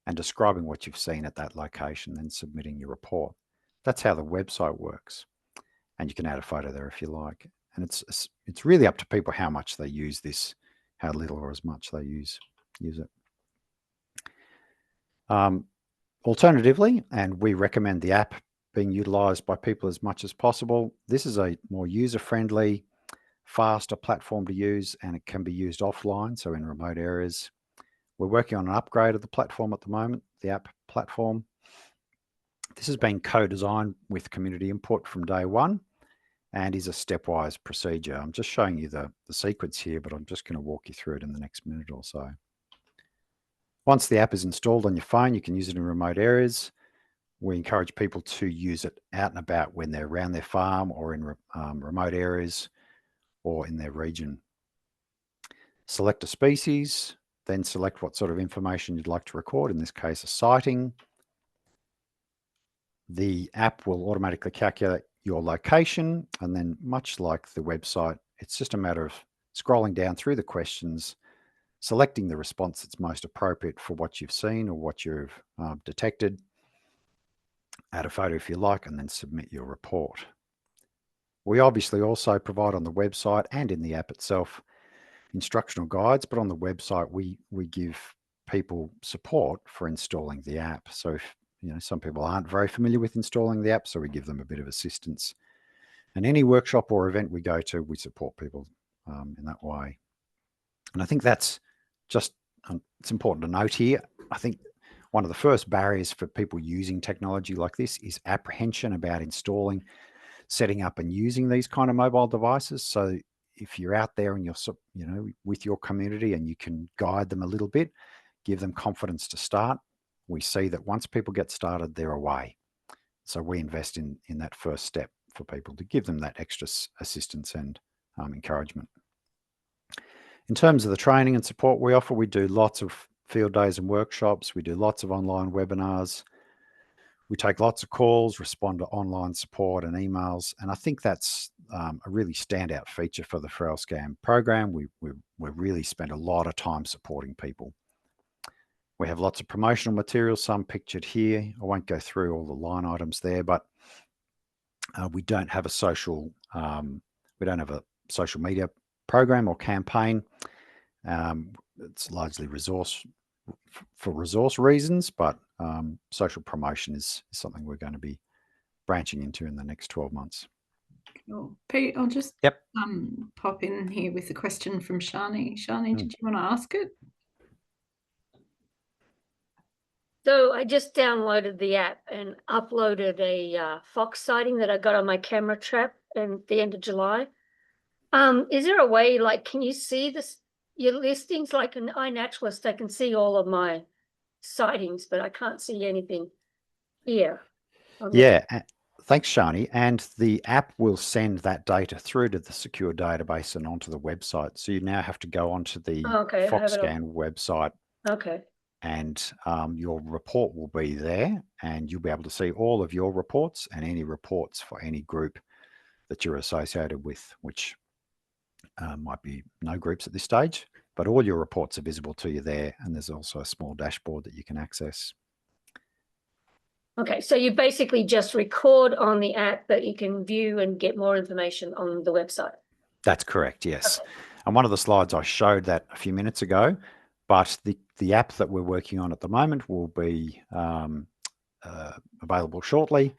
and describing what you've seen at that location, then submitting your report. That's how the website works. And you can add a photo there if you like. And it's really up to people how much they use this, how little or as much they use it. Alternatively, and we recommend the app being utilized by people as much as possible, this is a more user-friendly, faster platform to use, and it can be used offline, so in remote areas. We're working on an upgrade of the platform at the moment, the app platform. This has been co-designed with community input from day one and is a stepwise procedure. I'm just showing you the sequence here, but I'm just going to walk you through it in the next minute or so. Once the app is installed on your phone, you can use it in remote areas. We encourage people to use it out and about when they're around their farm or in remote areas or in their region. Select a species, then select what sort of information you'd like to record, in this case a sighting. The app will automatically calculate your location, and then much like the website, it's just a matter of scrolling down through the questions, selecting the response that's most appropriate for what you've seen or what you've detected. Add a photo if you like, and then submit your report. We obviously also provide on the website and in the app itself instructional guides, but on the website we give people support for installing the app. So if some people aren't very familiar with installing the app, so we give them a bit of assistance. And any workshop or event we go to, we support people in that way. And I think that's just, it's important to note here, I think one of the first barriers for people using technology like this is apprehension about installing, setting up and using these kind of mobile devices. So if you're out there and you're, with your community and you can guide them a little bit, give them confidence to start, we see that once people get started, they're away. So we invest in that first step for people to give them that extra assistance and encouragement. In terms of the training and support we offer, we do lots of field days and workshops. We do lots of online webinars. We take lots of calls, respond to online support and emails. And I think that's a really standout feature for the FeralScan program. We really spend a lot of time supporting people. We have lots of promotional materials, some pictured here. I won't go through all the line items there, but we don't have a social media program or campaign. It's largely for resource reasons, but social promotion is something we're going to be branching into in the next 12 months. Cool. Pete, I'll just pop in here with a question from Shani. Shani, did you want to ask it? So I just downloaded the app and uploaded a fox sighting that I got on my camera trap at the end of July. Is there a way, like, can you see your listings? Like an iNaturalist, I can see all of my sightings, but I can't see anything here. Yeah, thanks, Shani. And the app will send that data through to the secure database and onto the website. So you now have to go onto the FeralScan website. Okay. And your report will be there, and you'll be able to see all of your reports and any reports for any group that you're associated with, which might be no groups at this stage, but all your reports are visible to you there. And there's also a small dashboard that you can access. Okay, so you basically just record on the app that you can view and get more information on the website. That's correct, yes. Okay. And one of the slides I showed that a few minutes ago, but the app that we're working on at the moment will be available shortly.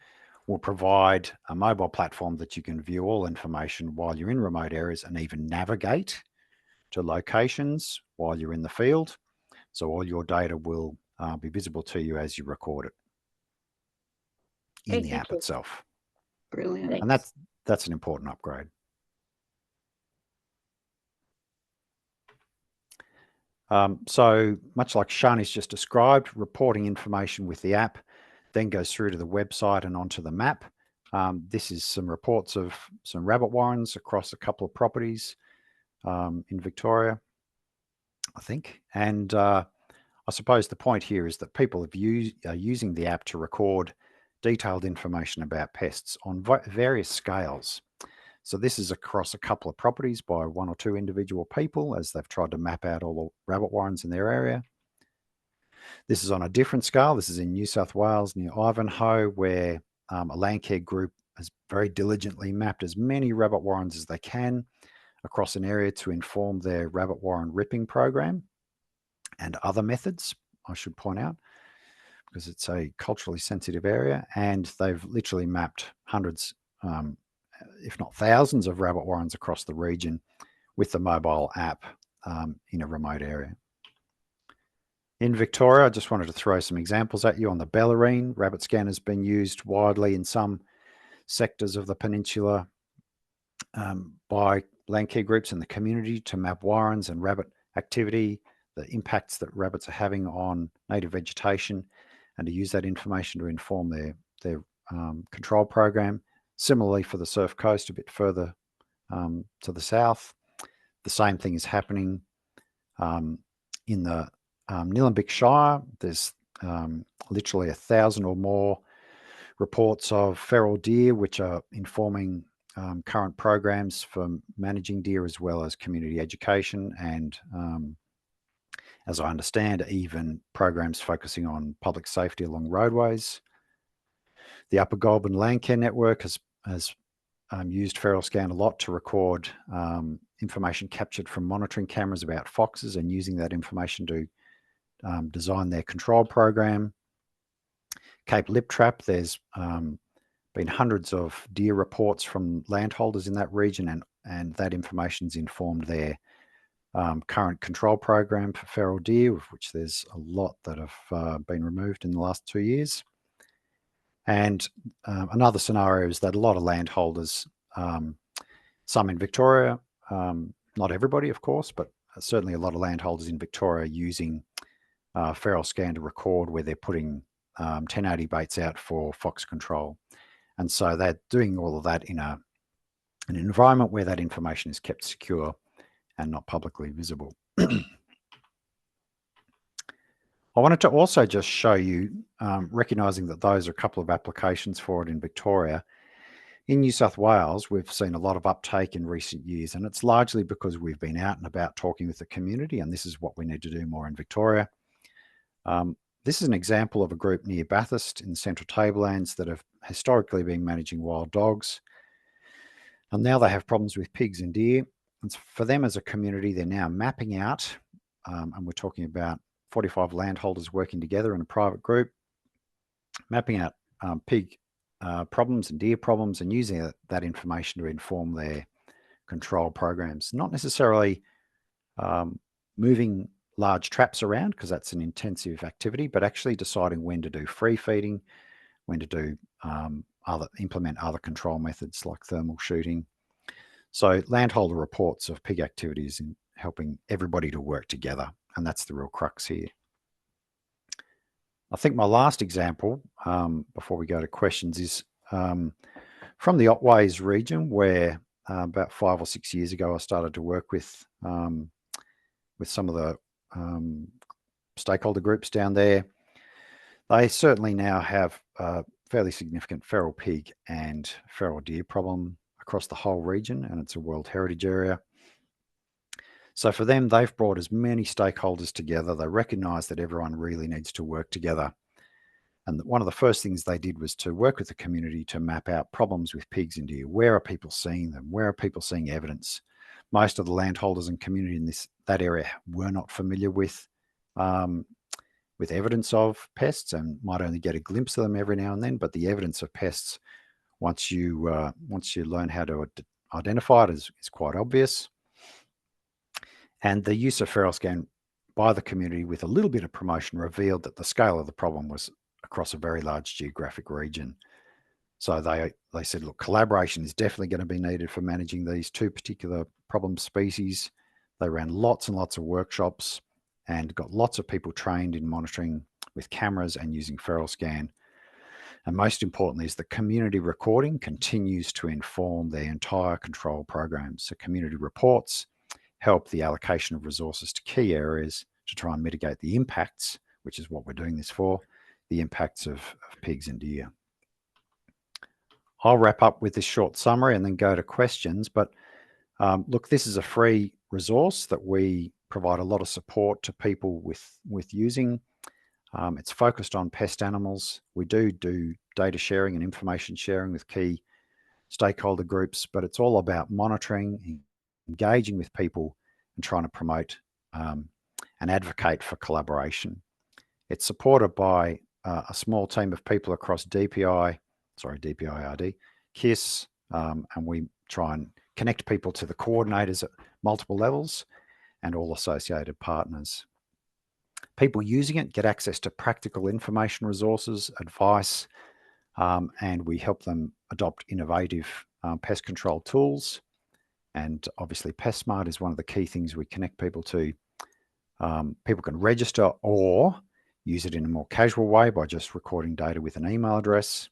We'll provide a mobile platform that you can view all information while you're in remote areas and even navigate to locations while you're in the field. So all your data will be visible to you as you record it in the app itself. Brilliant. And that's an important upgrade. So much like Shani's just described, reporting information with the app then goes through to the website and onto the map. This is some reports of some rabbit warrens across a couple of properties in Victoria, I think. And I suppose the point here is that people are using the app to record detailed information about pests on various scales. So this is across a couple of properties by 1 or 2 individual people as they've tried to map out all the rabbit warrens in their area. This is on a different scale. This is in New South Wales near Ivanhoe, where a Landcare group has very diligently mapped as many rabbit warrens as they can across an area to inform their rabbit warren ripping program and other methods, I should point out, because it's a culturally sensitive area. And they've literally mapped hundreds, if not thousands of rabbit warrens across the region with the mobile app in a remote area. In Victoria, I just wanted to throw some examples at you on the Bellarine. WeedScan has been used widely in some sectors of the peninsula by Landcare groups in the community to map warrens and rabbit activity, the impacts that rabbits are having on native vegetation, and to use that information to inform their control program. Similarly for the Surf Coast, a bit further to the south, the same thing is happening in the Nillumbik Shire. There's literally 1,000 or more reports of feral deer, which are informing current programs for managing deer, as well as community education and, as I understand, even programs focusing on public safety along roadways. The Upper Goulburn Landcare Network has used FeralScan a lot to record information captured from monitoring cameras about foxes and using that information to design their control program. Cape Lip Trap, there's been hundreds of deer reports from landholders in that region, and that information's informed their current control program for feral deer, of which there's a lot that have been removed in the last 2 years. And another scenario is that a lot of landholders, some in Victoria, not everybody, of course, but certainly a lot of landholders in Victoria are using FeralScan to record where they're putting 1080 baits out for fox control. And so they're doing all of that in an environment where that information is kept secure and not publicly visible. I wanted to also just show you, recognising that those are a couple of applications for it in Victoria. In New South Wales, we've seen a lot of uptake in recent years, and it's largely because we've been out and about talking with the community, and this is what we need to do more in Victoria. This is an example of a group near Bathurst in the Central Tablelands that have historically been managing wild dogs. And now they have problems with pigs and deer. And for them as a community, they're now mapping out, and we're talking about 45 landholders working together in a private group, mapping out pig problems and deer problems, and using that information to inform their control programs. Not necessarily moving large traps around, because that's an intensive activity, but actually deciding when to do free feeding, when to do implement other control methods like thermal shooting. So landholder reports of pig activities in helping everybody to work together, and that's the real crux here. I think my last example, before we go to questions, is from the Otways region, where about 5 or 6 years ago I started to work with some of the stakeholder groups down there. They certainly now have a fairly significant feral pig and feral deer problem across the whole region, and it's a World Heritage Area. So for them, they've brought as many stakeholders together. They recognise that everyone really needs to work together. And one of the first things they did was to work with the community to map out problems with pigs and deer. Where are people seeing them? Where are people seeing evidence? Most of the landholders and community in that area were not familiar with evidence of pests, and might only get a glimpse of them every now and then. But the evidence of pests, once you learn how to identify it, is quite obvious. And the use of FeralScan by the community with a little bit of promotion revealed that the scale of the problem was across a very large geographic region. So they said, look, collaboration is definitely going to be needed for managing these 2 particular problem species. They ran lots and lots of workshops and got lots of people trained in monitoring with cameras and using FeralScan. And most importantly is the community recording continues to inform their entire control program. So community reports help the allocation of resources to key areas to try and mitigate the impacts, which is what we're doing this for, the impacts of pigs and deer. I'll wrap up with this short summary and then go to questions. But look, this is a free resource that we provide a lot of support to people with using. It's focused on pest animals. We do data sharing and information sharing with key stakeholder groups, but it's all about monitoring, engaging with people, and trying to promote and advocate for collaboration. It's supported by a small team of people across DPIRD, KISS, and we try and connect people to the coordinators at multiple levels and all associated partners. People using it get access to practical information resources, advice, and we help them adopt innovative pest control tools. And obviously PestSmart is one of the key things we connect people to. People can register or use it in a more casual way by just recording data with an email address.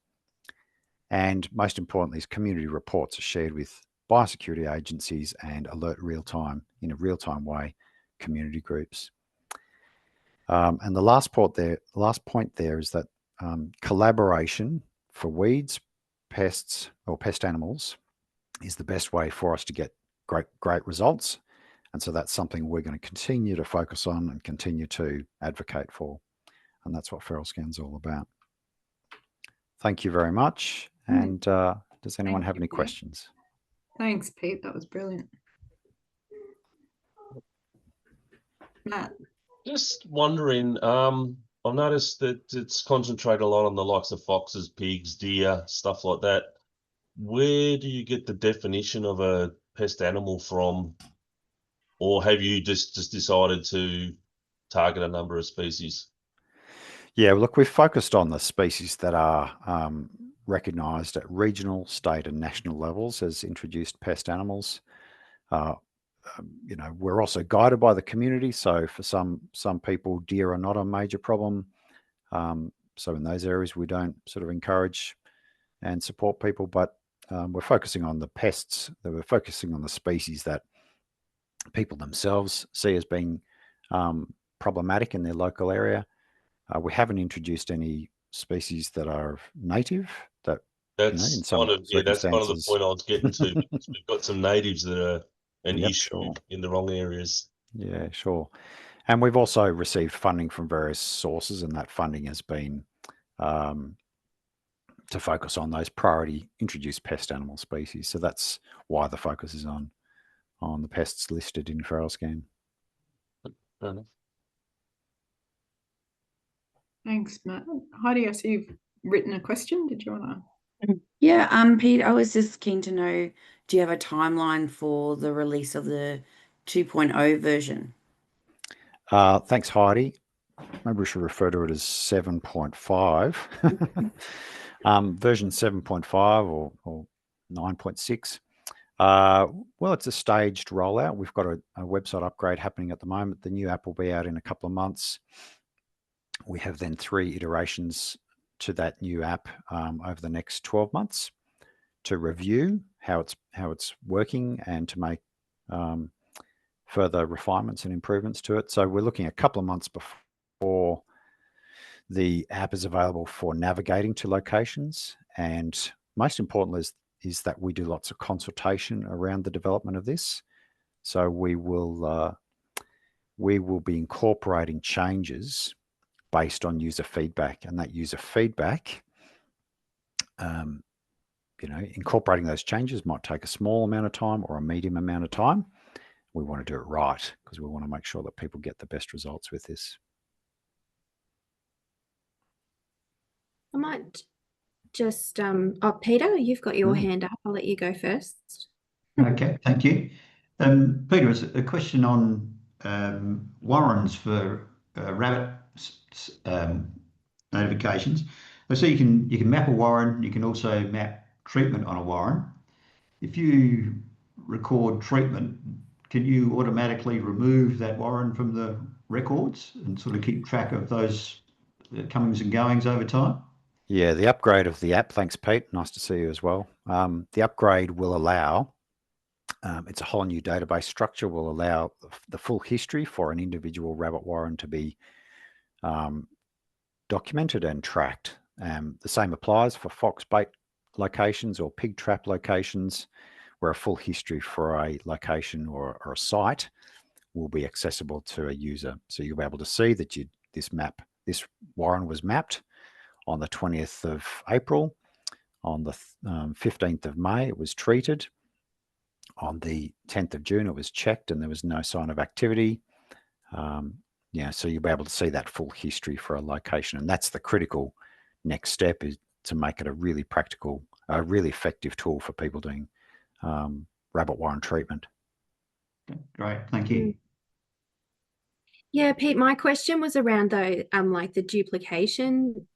And most importantly, is community reports are shared with biosecurity agencies and alert in a real-time way, community groups. And the last point there is that collaboration for weeds, pests, or pest animals is the best way for us to get great results. And so that's something we're going to continue to focus on and continue to advocate for. And that's what FeralScan is all about. Thank you very much. And does anyone have any questions? Thanks, Pete. That was brilliant. Matt. Just wondering, I've noticed that it's concentrated a lot on the likes of foxes, pigs, deer, stuff like that. Where do you get the definition of a pest animal from? Or have you just decided to target a number of species? Yeah, look, we've focused on the species that are recognised at regional, state and national levels as introduced pest animals. You know, we're also guided by the community. So for some people, deer are not a major problem. So in those areas, we don't sort of encourage and support people, but we're focusing on the pests. We're focusing on the species that people themselves see as being problematic in their local area. We haven't introduced any species that are native. That's kind of the point I was getting to. Because we've got some natives that are an issue in the wrong areas. Yeah, sure. And we've also received funding from various sources, and that funding has been to focus on those priority introduced pest animal species. So that's why the focus is on the pests listed in FeralScan. Fair enough. Thanks, Matt. Heidi, I see you've written a question. Did you want to? Yeah, Pete, I was just keen to know, do you have a timeline for the release of the 2.0 version? Thanks, Heidi. Maybe we should refer to it as 7.5. Version 7.5 or 9.6. Well, it's a staged rollout. We've got a website upgrade happening at the moment. The new app will be out in a couple of months. We have then 3 iterations to that new app over the next 12 months to review how it's working and to make further refinements and improvements to it. So we're looking a couple of months before the app is available for navigating to locations. And most important is that we do lots of consultation around the development of this. So we will be incorporating changes based on user feedback, and that user feedback, you know, incorporating those changes might take a small amount of time or a medium amount of time. We want to do it right because we want to make sure that people get the best results with this. I might just, Peter, you've got your hand up. I'll let you go first. Okay, thank you. Peter, it's a question on warrants for rabbit notifications. So you can map a warren. You can also map treatment on a warren. If you record treatment, can you automatically remove that warren from the records and sort of keep track of those comings and goings over time? Yeah, the upgrade of the app, thanks Pete, nice to see you as well. The upgrade will allow, it's a whole new database structure, will allow the full history for an individual rabbit warren to be documented and tracked. The same applies for fox bait locations or pig trap locations, where a full history for a location or a site will be accessible to a user. So you'll be able to see that this warren was mapped on the 20th of April. On the 15th of May, it was treated. On the 10th of June, it was checked and there was no sign of activity. So you'll be able to see that full history for a location. And that's the critical next step, is to make it a really practical, a really effective tool for people doing rabbit warren treatment. Great, thank you. Yeah, Pete, my question was around like the duplication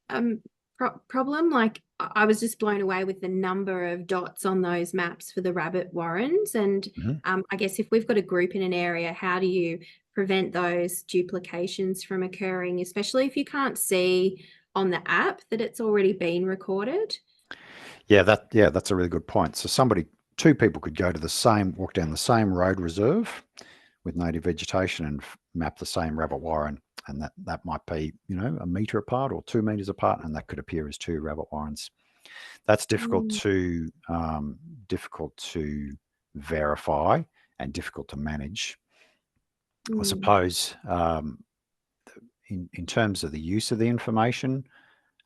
problem. Like I was just blown away with the number of dots on those maps for the rabbit warrens. And I guess if we've got a group in an area, how do you prevent those duplications from occurring, especially if you can't see on the app that it's already been recorded? Yeah, that's a really good point. So two people could walk down the same road reserve with native vegetation and map the same rabbit warren, and that might be, a metre apart or 2 metres apart, and that could appear as two rabbit warrens. That's difficult to verify and difficult to manage. I suppose in terms of the use of the information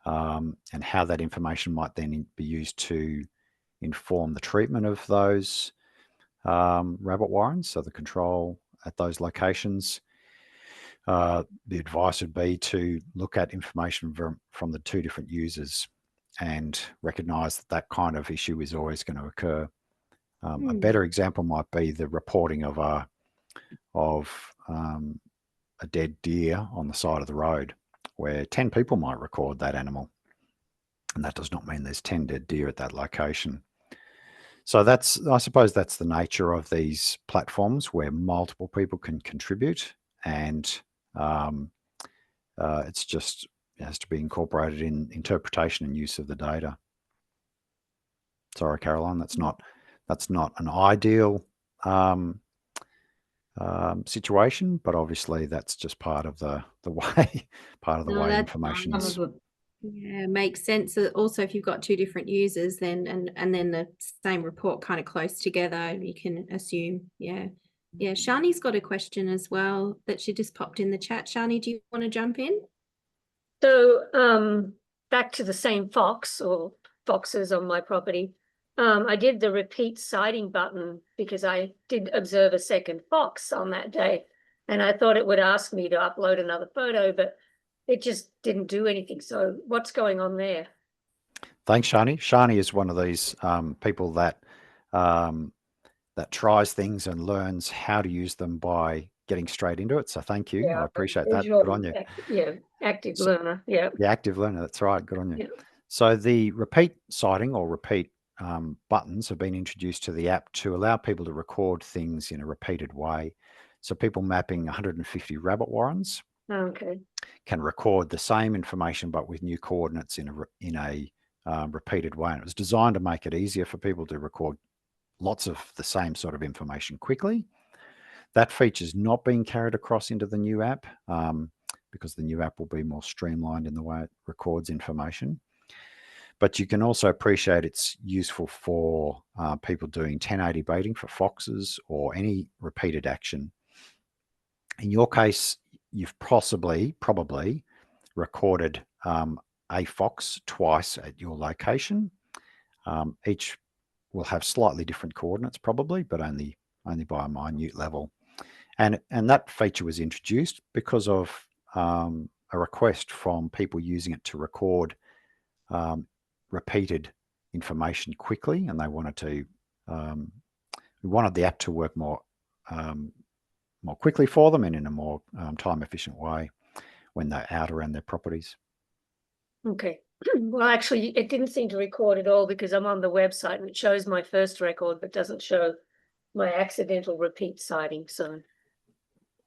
and how that information might then be used to inform the treatment of those rabbit warrens, so the control at those locations, the advice would be to look at information from the two different users and recognise that kind of issue is always going to occur. A better example might be the reporting of a dead deer on the side of the road, where 10 people might record that animal, and that does not mean there's 10 dead deer at that location. So I suppose that's the nature of these platforms, where multiple people can contribute, and it has to be incorporated in interpretation and use of the data. Sorry, Caroline, that's not an ideal situation, but obviously that's just part of the way information is. Yeah, makes sense. Also, if you've got two different users, then and then the same report kind of close together, you can assume. Yeah. Shani's got a question as well that she just popped in the chat. Shani, do you want to jump in? So back to the same fox or foxes on my property. I did the repeat sighting button because I did observe a second fox on that day, and I thought it would ask me to upload another photo, but it just didn't do anything. So what's going on there? Thanks, Shani. Shani is one of these people that tries things and learns how to use them by getting straight into it. So thank you. I appreciate that. Good on you. Active learner. Yeah, active learner. That's right. Good on you. Yeah. So the repeat sighting or repeat buttons have been introduced to the app to allow people to record things in a repeated way. So people mapping 150 rabbit warrens can record the same information but with new coordinates in a repeated way. And it was designed to make it easier for people to record lots of the same sort of information quickly. That feature is not being carried across into the new app because the new app will be more streamlined in the way it records information. But you can also appreciate it's useful for people doing 1080 baiting for foxes or any repeated action. In your case, you've probably recorded a fox twice at your location. Each will have slightly different coordinates probably, but only by a minute level. And that feature was introduced because of a request from people using it to record repeated information quickly, and they wanted we wanted the app to work more quickly for them and in a more time efficient way when they're out around their properties. Okay. Well, actually, it didn't seem to record at all because I'm on the website and it shows my first record, but doesn't show my accidental repeat sighting. So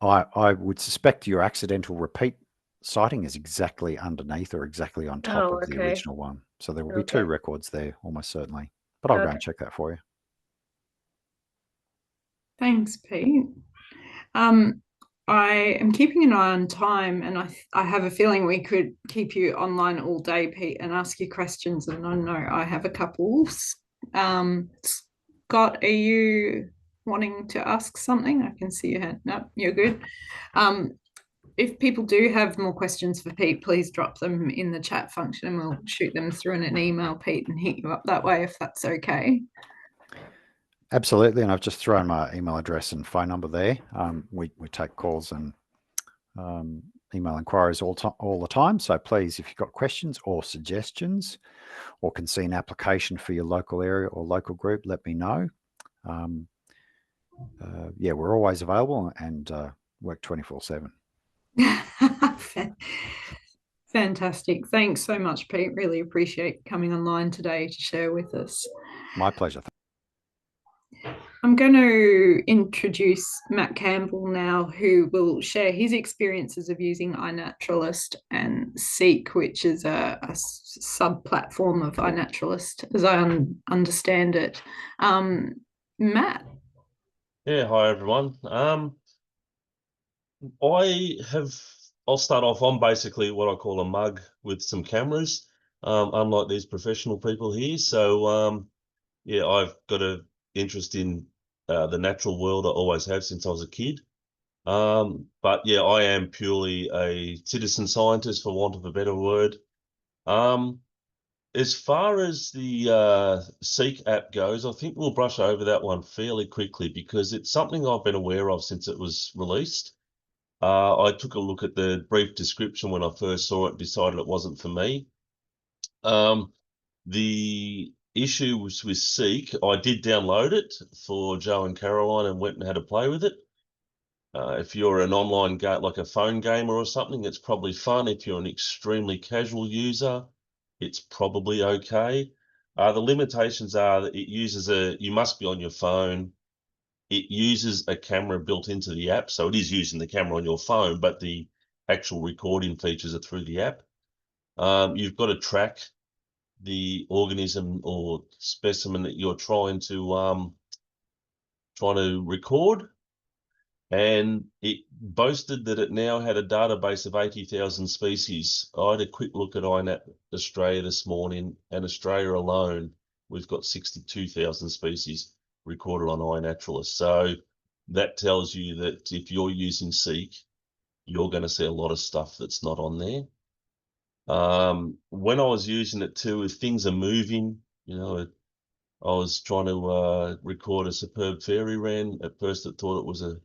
I would suspect your accidental repeat sighting is exactly underneath or exactly on top of the original one. So there will be two records there, almost certainly. But I'll go and check that for you. Thanks, Pete. I am keeping an eye on time, and I have a feeling we could keep you online all day, Pete, and ask you questions. And I know I have a couple. Scott, are you wanting to ask something? I can see your hand. No, you're good. If people do have more questions for Pete, please drop them in the chat function and we'll shoot them through in an email, Pete, and hit you up that way if that's okay. Absolutely, and I've just thrown my email address and phone number there. We take calls and email inquiries all the time. So please, if you've got questions or suggestions, or can see an application for your local area or local group, let me know. Yeah, we're always available and work 24/7. Fantastic. Thanks so much, Pete. Really appreciate coming online today to share with us. My pleasure. I'm going to introduce Matt Campbell now, who will share his experiences of using iNaturalist and Seek, which is a sub-platform of iNaturalist, as I understand it. Matt. Yeah, hi everyone. I'll start off. I'm basically what I call a mug with some cameras, unlike these professional people here. So yeah, I've got an interest in the natural world. I always have since I was a kid. But yeah, I am purely a citizen scientist, for want of a better word. As far as the Seek app goes, I think we'll brush over that one fairly quickly because it's something I've been aware of since it was released. I took a look at the brief description when I first saw it, decided it wasn't for me. The issue was with Seek. I did download it for Joe and Caroline and went and had a play with it. If you're an online game, like a phone gamer or something, it's probably fun. If you're an extremely casual user, it's probably okay. The limitations are that it uses you must be on your phone. It uses a camera built into the app. So it is using the camera on your phone, but the actual recording features are through the app. You've got to track the organism or specimen that you're trying to record. And it boasted that it now had a database of 80,000 species. I had a quick look at iNat Australia this morning, and Australia alone, we've got 62,000 species recorded on iNaturalist. So that tells you that if you're using Seek, you're going to see a lot of stuff that's not on there. When I was using it too, if things are moving, you know, I was trying to record a superb fairy wren. At first it thought it was a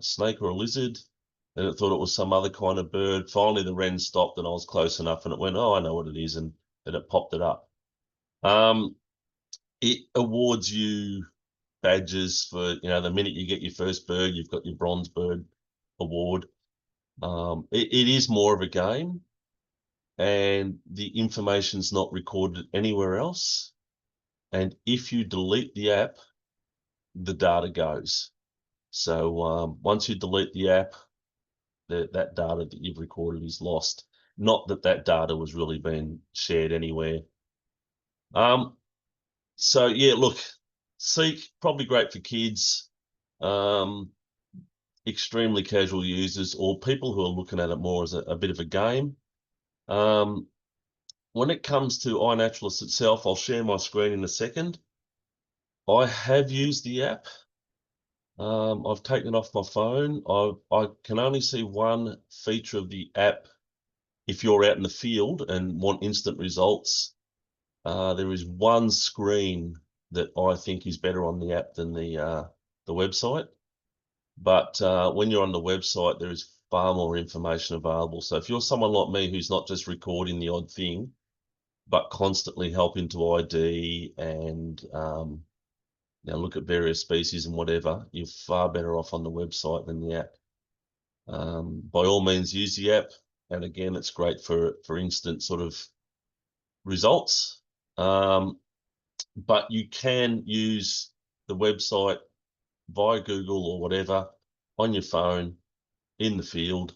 snake or a lizard, and it thought it was some other kind of bird. Finally, the wren stopped and I was close enough and it went, oh, I know what it is, and then it popped it up. It awards you badges for, you know, the minute you get your first bird, you've got your bronze bird award. It is more of a game, and the information's not recorded anywhere else. And if you delete the app, the data goes. So once you delete the app, that data that you've recorded is lost. Not that that data was really being shared anywhere. So yeah, look, Seek, probably great for kids, extremely casual users, or people who are looking at it more as a bit of a game. When it comes to iNaturalist itself, I'll share my screen in a second. I have used the app. I've taken it off my phone. I can only see one feature of the app if you're out in the field and want instant results. There is one screen that I think is better on the app than the website. But when you're on the website, there is far more information available. So if you're someone like me who's not just recording the odd thing, but constantly helping to ID and now look at various species and whatever, you're far better off on the website than the app. By all means, use the app. And again, it's great for instant sort of results. But you can use the website via Google or whatever on your phone in the field,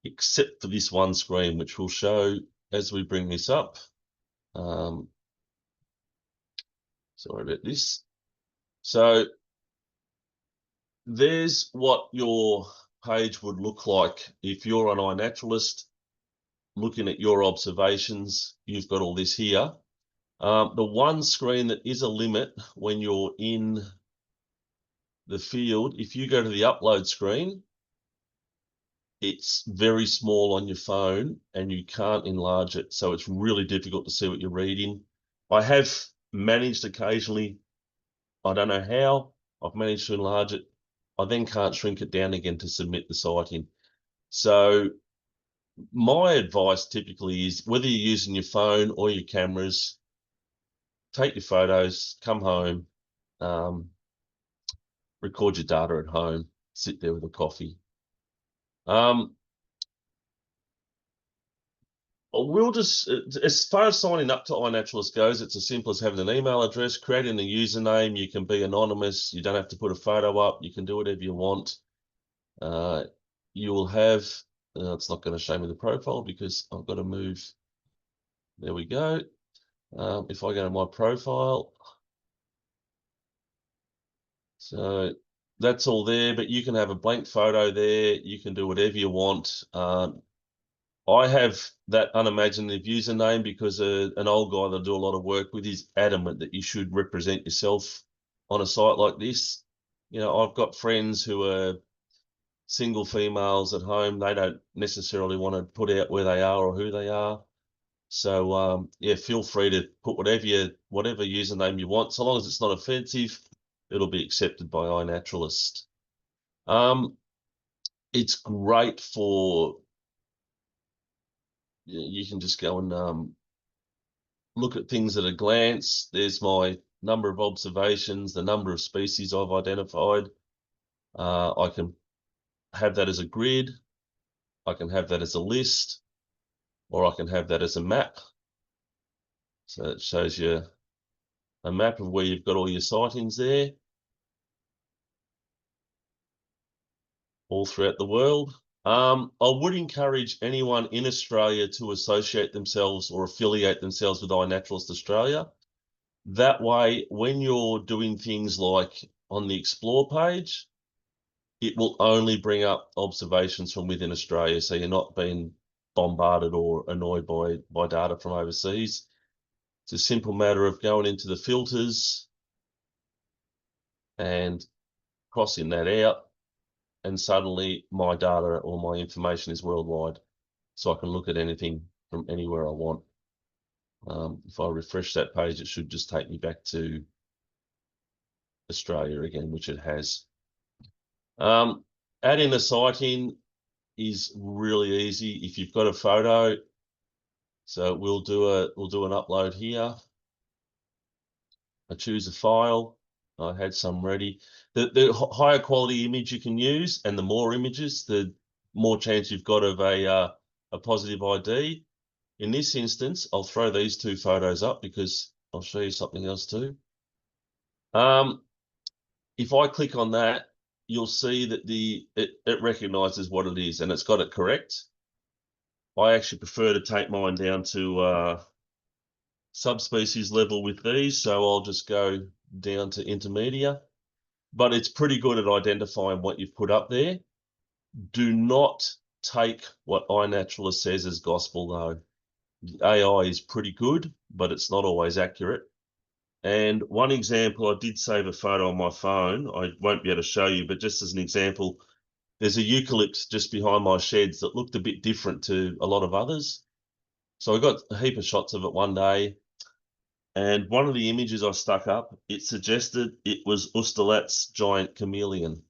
except for this one screen, which we'll show as we bring this up. Sorry about this. So there's what your page would look like if you're an iNaturalist looking at your observations. You've got all this here. The one screen that is a limit when you're in the field, if you go to the upload screen, it's very small on your phone and you can't enlarge it. So it's really difficult to see what you're reading. I have managed occasionally, I don't know how, I've managed to enlarge it. I then can't shrink it down again to submit the sighting. So my advice typically is, whether you're using your phone or your cameras, take your photos, come home, record your data at home, sit there with a coffee. We'll just, as far as signing up to iNaturalist goes, it's as simple as having an email address, creating a username. You can be anonymous. You don't have to put a photo up. You can do whatever you want. You will have, it's not going to show me the profile because I've got to move. There we go. If I go to my profile, so that's all there, but you can have a blank photo there. You can do whatever you want. I have that unimaginative username because an old guy that I do a lot of work with is adamant that you should represent yourself on a site like this. You know, I've got friends who are single females at home. They don't necessarily want to put out where they are or who they are. So yeah, feel free to put whatever username you want, so long as it's not offensive. It'll be accepted by iNaturalist. It's great for, you can just go and look at things at a glance. There's my number of observations, the number of species I've identified. I can have that as a grid. I can have that as a list, or I can have that as a map. So it shows you a map of where you've got all your sightings there, all throughout the world. I would encourage anyone in Australia to associate themselves or affiliate themselves with iNaturalist Australia. That way, when you're doing things like on the Explore page, it will only bring up observations from within Australia, so you're not being bombarded or annoyed by data from overseas. It's a simple matter of going into the filters and crossing that out, and suddenly my data or my information is worldwide, so I can look at anything from anywhere I want. If I refresh that page, it should just take me back to Australia again, which it has. Adding a sighting is really easy if you've got a photo. So we'll do an upload here. I choose a file. I had some ready. The higher quality image you can use, and the more images, the more chance you've got of a positive ID. In this instance, I'll throw these two photos up because I'll show you something else too. If I click on that, you'll see that it recognizes what it is and it's got it correct. I actually prefer to take mine down to subspecies level with these, so I'll just go down to intermedia. But it's pretty good at identifying what you've put up there. Do not take what iNaturalist says as gospel though. The AI is pretty good, but it's not always accurate. And one example, I did save a photo on my phone. I won't be able to show you, but just as an example, there's a eucalypt just behind my sheds that looked a bit different to a lot of others. So I got a heap of shots of it one day. And one of the images I stuck up, it suggested it was Ustalat's giant chameleon,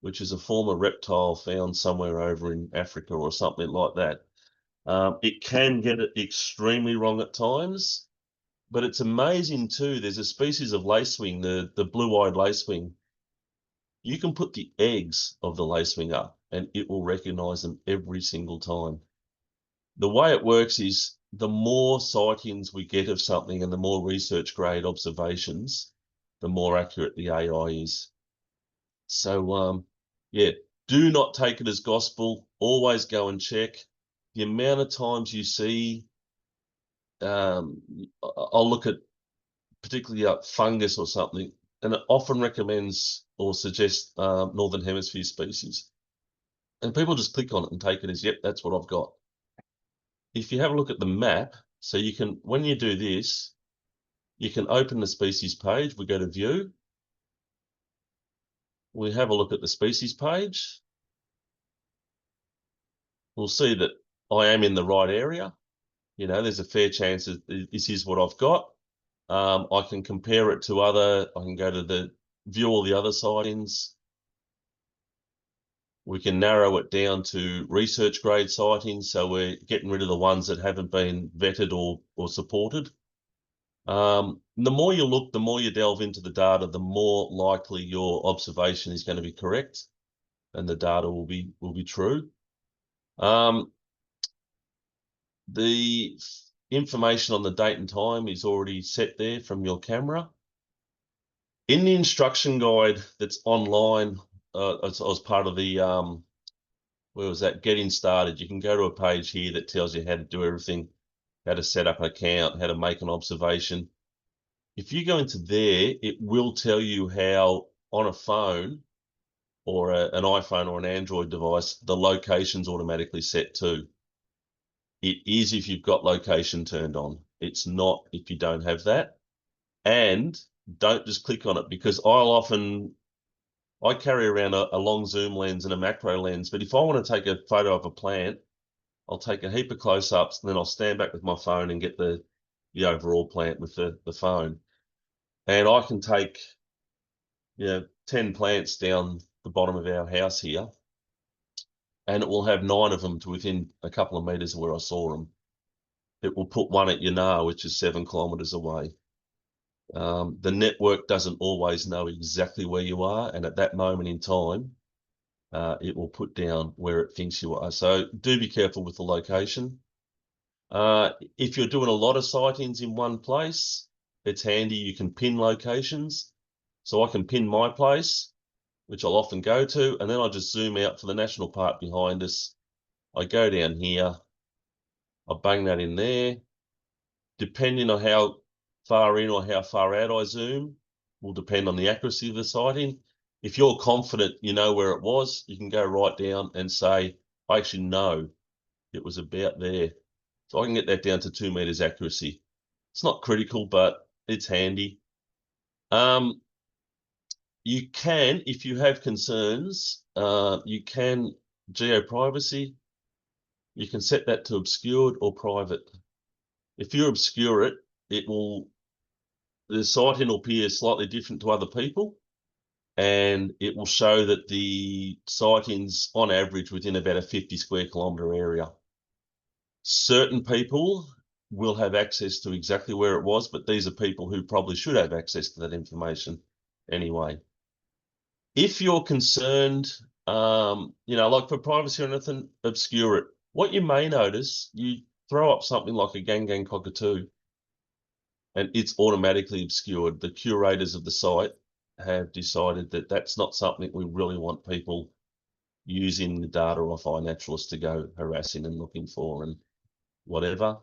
which is a form of reptile found somewhere over in Africa or something like that. It can get it extremely wrong at times, but it's amazing too. There's a species of lacewing, the blue-eyed lacewing. You can put the eggs of the lacewing up and it will recognize them every single time. The way it works is the more sightings we get of something and the more research grade observations, the more accurate the AI is. So yeah, do not take it as gospel. Always go and check. The amount of times you see, I'll look at particularly fungus or something, and it often recommends or suggests Northern Hemisphere species. And people just click on it and take it as, yep, that's what I've got. If you have a look at the map, so you can, when you do this, you can open the species page. We go to view. We have a look at the species page. We'll see that I am in the right area. You know, there's a fair chance that this is what I've got. I can compare it to I can go to the view all the other sightings. We can narrow it down to research grade sightings. So we're getting rid of the ones that haven't been vetted or supported. The more you look, the more you delve into the data, the more likely your observation is going to be correct and the data will be true. The information on the date and time is already set there from your camera. In the instruction guide that's online, as part of the, where was that, getting started, you can go to a page here that tells you how to do everything, how to set up an account, how to make an observation. If you go into there, it will tell you how on a phone or an iPhone or an Android device, the location's automatically set to. It is if you've got location turned on. It's not if you don't have that. And don't just click on it, because I carry around a long zoom lens and a macro lens, but if I want to take a photo of a plant, I'll take a heap of close-ups and then I'll stand back with my phone and get the overall plant with the phone. And I can take 10 plants down the bottom of our house here, and it will have 9 of them to within a couple of meters of where I saw them. It will put one at Yanar, which is 7 kilometers away. The network doesn't always know exactly where you are, and at that moment in time, it will put down where it thinks you are. So do be careful with the location. If you're doing a lot of sightings in one place, it's handy. You can pin locations. So I can pin my place, which I'll often go to, and then I just zoom out for the national park behind us. I go down here, I bang that in there. Depending on how far in or how far out I zoom will depend on the accuracy of the sighting. If you're confident you know where it was, you can go right down and say, I actually know it was about there. So I can get that down to 2 meters accuracy. It's not critical, but it's handy. You can, if you have concerns, you can geo-privacy. You can set that to obscured or private. If you obscure it, the sighting will appear slightly different to other people, and it will show that the sightings on average within about a 50 square kilometre area. Certain people will have access to exactly where it was, but these are people who probably should have access to that information anyway. If you're concerned, like for privacy or anything, obscure it. What you may notice, you throw up something like a gang cockatoo, and it's automatically obscured. The curators of the site have decided that that's not something we really want people using the data off iNaturalist to go harassing and looking for and whatever.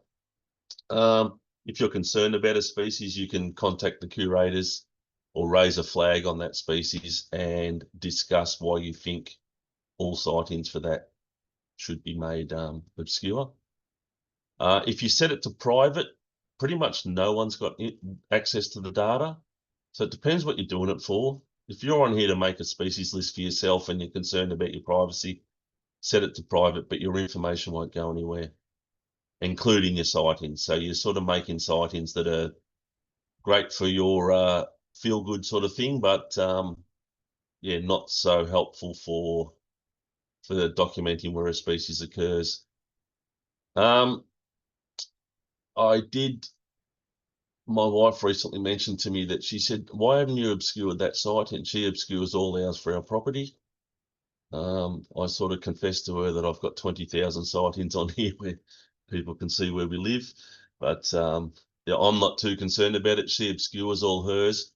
If you're concerned about a species, you can contact the curators or raise a flag on that species and discuss why you think all sightings for that should be made obscure. If you set it to private, pretty much no one's got access to the data. So it depends what you're doing it for. If you're on here to make a species list for yourself and you're concerned about your privacy, set it to private, but your information won't go anywhere, including your sightings. So you're sort of making sightings that are great for your feel-good sort of thing, but not so helpful for documenting where a species occurs. My wife recently mentioned to me that she said, why haven't you obscured that site? And she obscures all ours for our property. I sort of confessed to her that I've got 20,000 sightings on here where people can see where we live. But I'm not too concerned about it. She obscures all hers.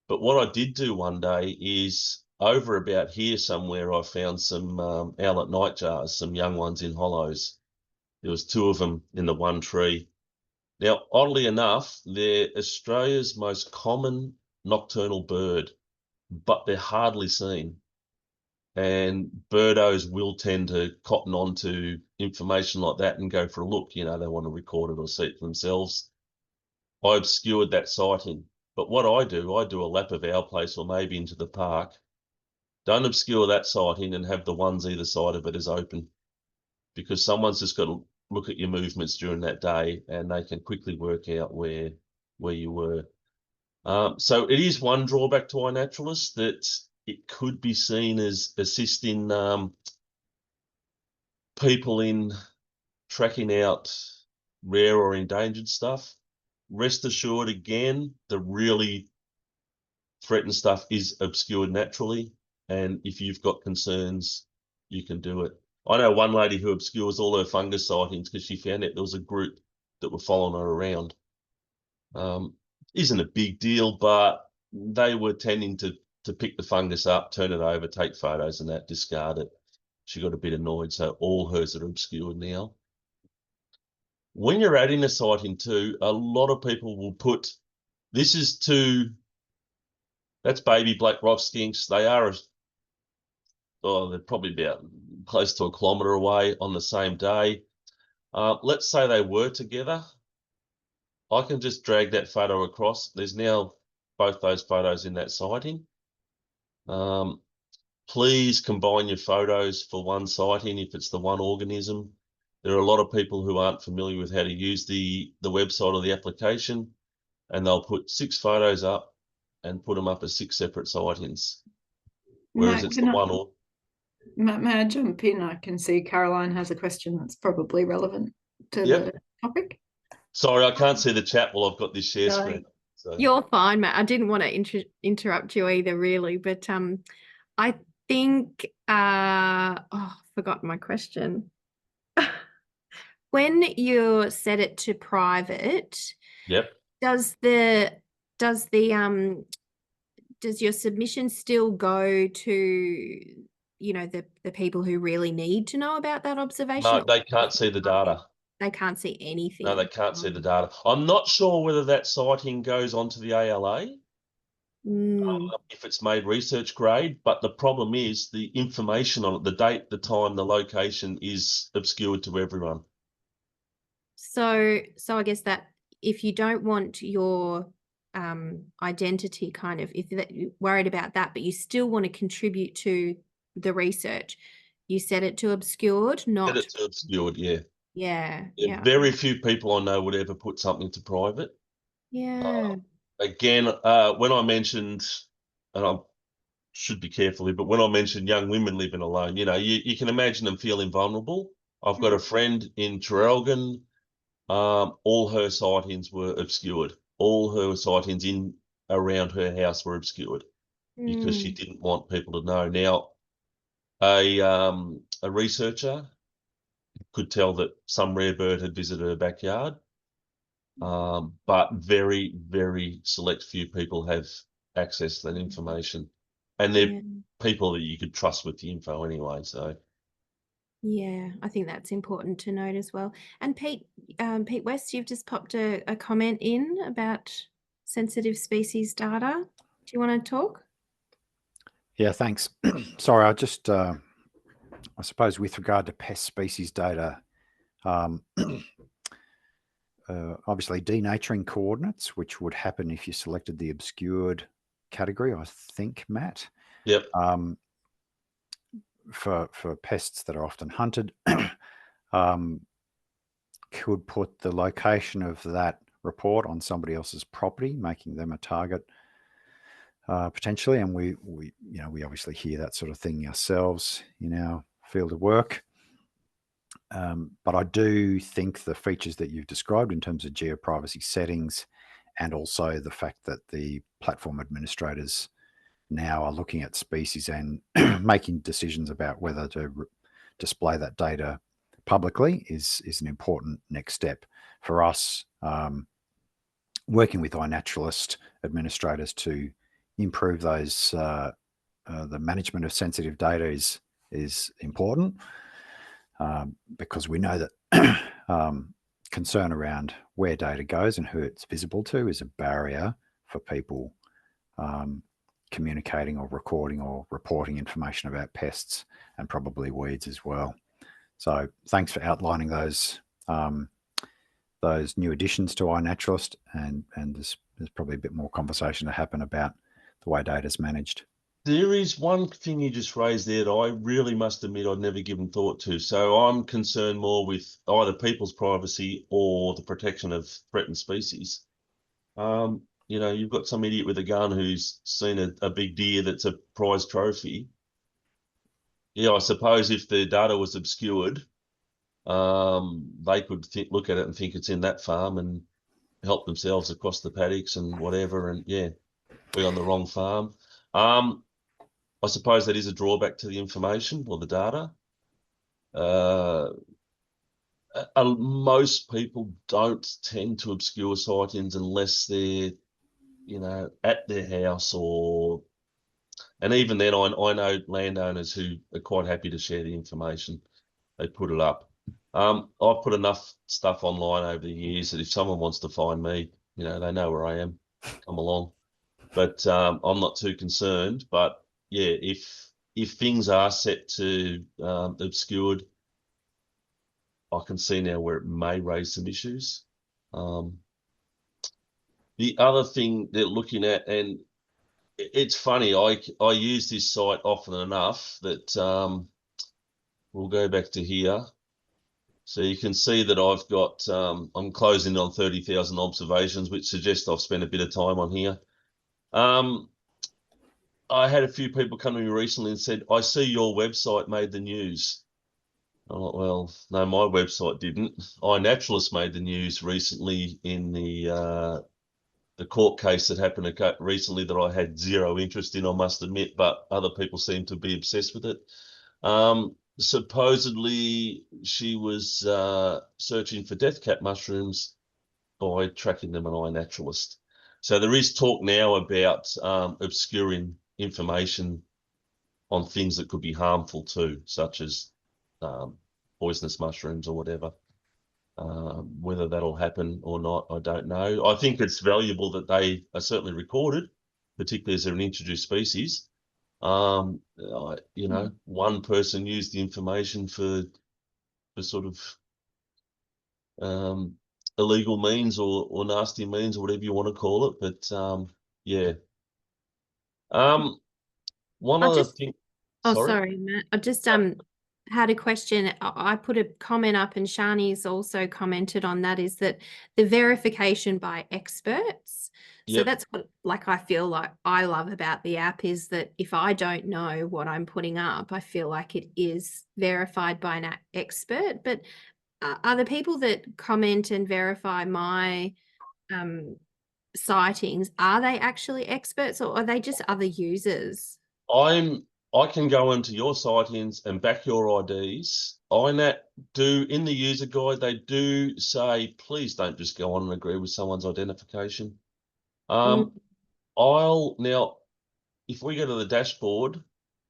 But what I did do one day is over about here somewhere, I found some owlet nightjars, some young ones in hollows. There was 2 of them in the one tree. Now, oddly enough, they're Australia's most common nocturnal bird, but they're hardly seen. And birdos will tend to cotton on to information like that and go for a look. You know, they want to record it or see it for themselves. I obscured that sighting. But what I do a lap of our place or maybe into the park. Don't obscure that sighting and have the ones either side of it as open, because someone's just got to look at your movements during that day and they can quickly work out where you were. So it is one drawback to iNaturalist, that it could be seen as assisting people in tracking out rare or endangered stuff. Rest assured, again, the really threatened stuff is obscured naturally. And if you've got concerns, you can do it. I know one lady who obscures all her fungus sightings because she found out there was a group that were following her around. Isn't a big deal, but they were tending to pick the fungus up, turn it over, take photos and that, discard it. She got a bit annoyed, so all hers are obscured now. When you're adding a sighting too, a lot of people will put, that's baby black rock skinks. They are, they're probably about close to 1 kilometre away on the same day. Let's say they were together. I can just drag that photo across. There's now both those photos in that sighting. Please combine your photos for one sighting if it's the one organism. There are a lot of people who aren't familiar with how to use the website or the application, and they'll put 6 photos up and put them up as 6 separate sightings. Whereas it's the one or... May I jump in? I can see Caroline has a question that's probably relevant to the topic. Sorry, I can't see the chat while I've got this share screen. So. You're fine, Matt. I didn't want to interrupt you either, really, but I think forgot my question. When you set it to private, does your submission still go to, you know, the people who really need to know about that observation? No, they can't see the data. They can't see anything. No, they can't see the data. I'm not sure whether that sighting goes onto the ALA, if it's made research grade, but the problem is the information on it, the date, the time, the location is obscured to everyone. So I guess that if you don't want your identity kind of, if you're worried about that, but you still want to contribute to the research, you set it to obscured, not... Set it to obscured, yeah. Yeah. Very few people I know would ever put something to private. Yeah. Again, when I mentioned, and I should be careful, but when I mentioned young women living alone, you know, you can imagine them feeling vulnerable. I've got a friend in Traralgon, all her sightings were obscured. All her sightings in around her house were obscured because she didn't want people to know. Now, a researcher could tell that some rare bird had visited her backyard, but very, very select few people have access to that information. And they're people that you could trust with the info anyway, so... Yeah, I think that's important to note as well. And Pete West, you've just popped a comment in about sensitive species data. Do you want to talk? Yeah, thanks. Sorry, I just, I suppose with regard to pest species data, obviously denaturing coordinates, which would happen if you selected the obscured category, I think, Matt. Yep. For pests that are often hunted, could put the location of that report on somebody else's property, making them a target potentially. And we obviously hear that sort of thing ourselves in our field of work. But I do think the features that you've described in terms of geoprivacy settings, and also the fact that the platform administrators now are looking at species and making decisions about whether to display that data publicly is an important next step for us. Working with iNaturalist administrators to improve those, the management of sensitive data is important, because we know that concern around where data goes and who it's visible to is a barrier for people communicating or recording or reporting information about pests and probably weeds as well. So thanks for outlining those new additions to iNaturalist, and there's probably a bit more conversation to happen about the way data is managed. There is one thing you just raised there that I really must admit I'd never given thought to. So I'm concerned more with either people's privacy or the protection of threatened species. You know, you've got some idiot with a gun who's seen a big deer that's a prize trophy. Yeah, I suppose if the data was obscured, they could look at it and think it's in that farm and help themselves across the paddocks and whatever, and yeah, be on the wrong farm. I suppose that is a drawback to the information or the data. Most people don't tend to obscure sightings unless they're, you know, at their house and even then I know landowners who are quite happy to share the information. They put it up. I've put enough stuff online over the years that if someone wants to find me, you know, they know where I am, come along. But I'm not too concerned. But yeah, if things are set to obscured, I can see now where it may raise some issues. The other thing they're looking at, and it's funny, I use this site often enough that we'll go back to here. So you can see that I've got, I'm closing on 30,000 observations, which suggests I've spent a bit of time on here. I had a few people come to me recently and said, I see your website made the news. I'm like, well, no, my website didn't. iNaturalist made the news recently in the court case that happened recently that I had zero interest in, I must admit, but other people seem to be obsessed with it. Supposedly she was searching for death cap mushrooms by tracking them on iNaturalist. So there is talk now about obscuring information on things that could be harmful too, such as poisonous mushrooms or whatever. Whether that'll happen or not, I don't know. I think it's valuable that they are certainly recorded, particularly as they're an introduced species. You know, one person used the information for sort of illegal means or nasty means or whatever you want to call it. But yeah. One other thing. Oh, sorry, Matt. I just had a question. I put a comment up and Shani's also commented on that, is that the verification by experts. So that's what, like, I feel like I love about the app is that if I don't know what I'm putting up, I feel like it is verified by an expert. But are the people that comment and verify my sightings, are they actually experts or are they just other users? I can go into your sightings and back your IDs. iNat do, in the user guide, they do say, please don't just go on and agree with someone's identification. Now, if we go to the dashboard,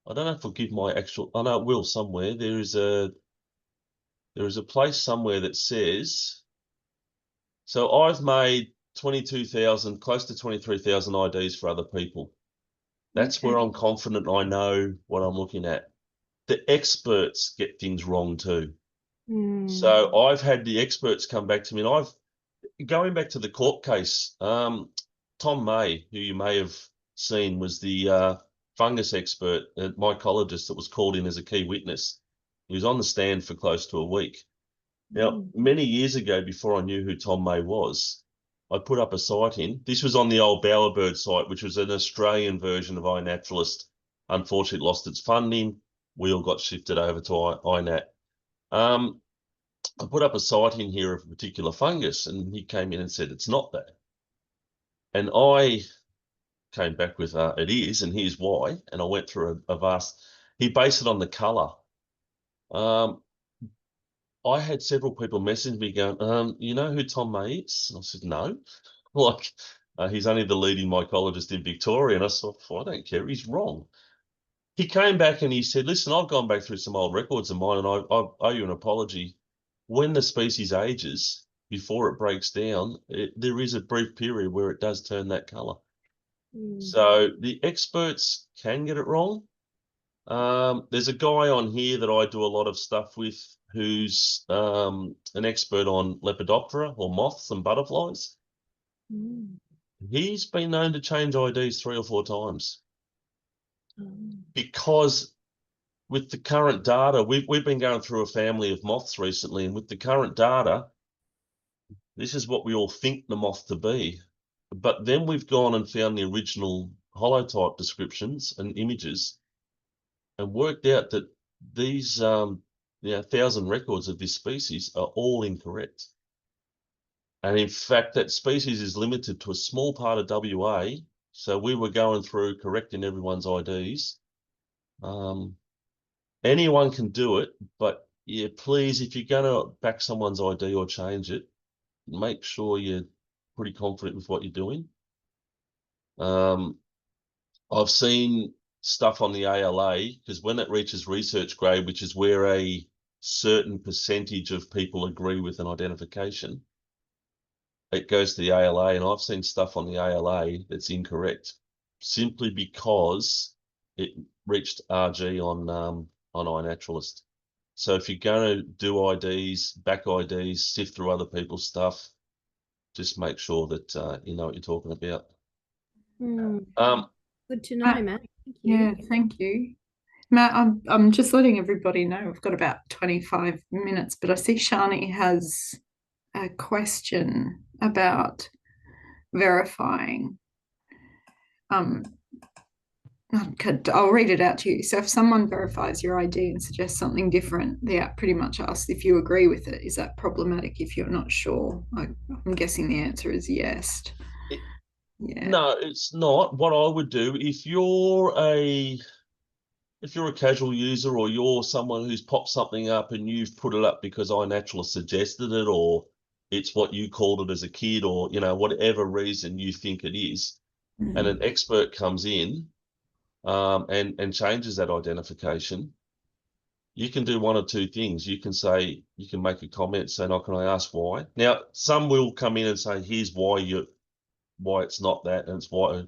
I don't know if I'll give my actual, I know it will somewhere. There is a place somewhere that says, so I've made 22,000, close to 23,000 IDs for other people. That's where I'm confident I know what I'm looking at. The experts get things wrong too. So I've had the experts come back to me, and going back to the court case, Tom May, who you may have seen, was the fungus expert, mycologist that was called in as a key witness. He was on the stand for close to a week. Now, many years ago, before I knew who Tom May was, I put up a sighting. This was on the old Bowerbird site, which was an Australian version of iNaturalist. Unfortunately, lost its funding. We all got shifted over to iNat. I put up a sighting here of a particular fungus, and he came in and said, it's not that. And I came back with, it is, and here's why. And I went through a vast, he based it on the colour. I had several people message me going, you know who Tom May is? And I said, no. Like, he's only the leading mycologist in Victoria. And I thought, I don't care, he's wrong. He came back and he said, listen, I've gone back through some old records of mine and I owe you an apology. When the species ages, before it breaks down, there is a brief period where it does turn that colour. So the experts can get it wrong. There's a guy on here that I do a lot of stuff with who's an expert on Lepidoptera or moths and butterflies. He's been known to change IDs 3 or 4 times because with the current data, we've been going through a family of moths recently, and with the current data, this is what we all think the moth to be. But then we've gone and found the original holotype descriptions and images and worked out that these 1,000 records of this species are all incorrect. And in fact, that species is limited to a small part of WA. So we were going through correcting everyone's IDs. Anyone can do it, but yeah, please, if you're going to back someone's ID or change it, make sure you're pretty confident with what you're doing. I've seen stuff on the ALA, because when it reaches research grade, which is where a certain percentage of people agree with an identification, it goes to the ALA, and I've seen stuff on the ALA that's incorrect simply because it reached RG on iNaturalist. So if you're going to do IDs, back IDs, sift through other people's stuff, just make sure that you know what you're talking about. Good to know, Matt. Thank you. Yeah, thank you. Matt, I'm just letting everybody know we've got about 25 minutes, but I see Shani has a question about verifying. I'll read it out to you. So if someone verifies your ID and suggests something different, the app pretty much asks if you agree with it. Is that problematic if you're not sure? I'm guessing the answer is yes. Yeah. No, it's not. What I would do, if you're a casual user or you're someone who's popped something up and you've put it up because iNaturalist suggested it, or it's what you called it as a kid, or whatever reason you think it is, and an expert comes in and changes that identification, you can do one of two things. You can make a comment saying, "Oh, can I ask why?" Now, some will come in and say, "Here's why it's not that, and it's why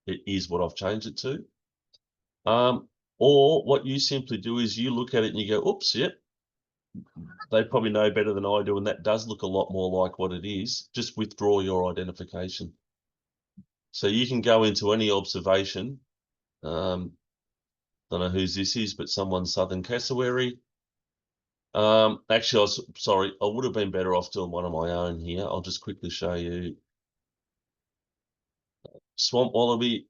it is what I've changed it to." Or what you simply do is you look at it and you go, "Oops, yep, they probably know better than I do, and that does look a lot more like what it is." Just withdraw your identification. So you can go into any observation. Don't know whose this is, but someone's Southern Cassowary. Actually, I was sorry, I would have been better off doing one of my own here. I'll just quickly show you. Swamp wallaby.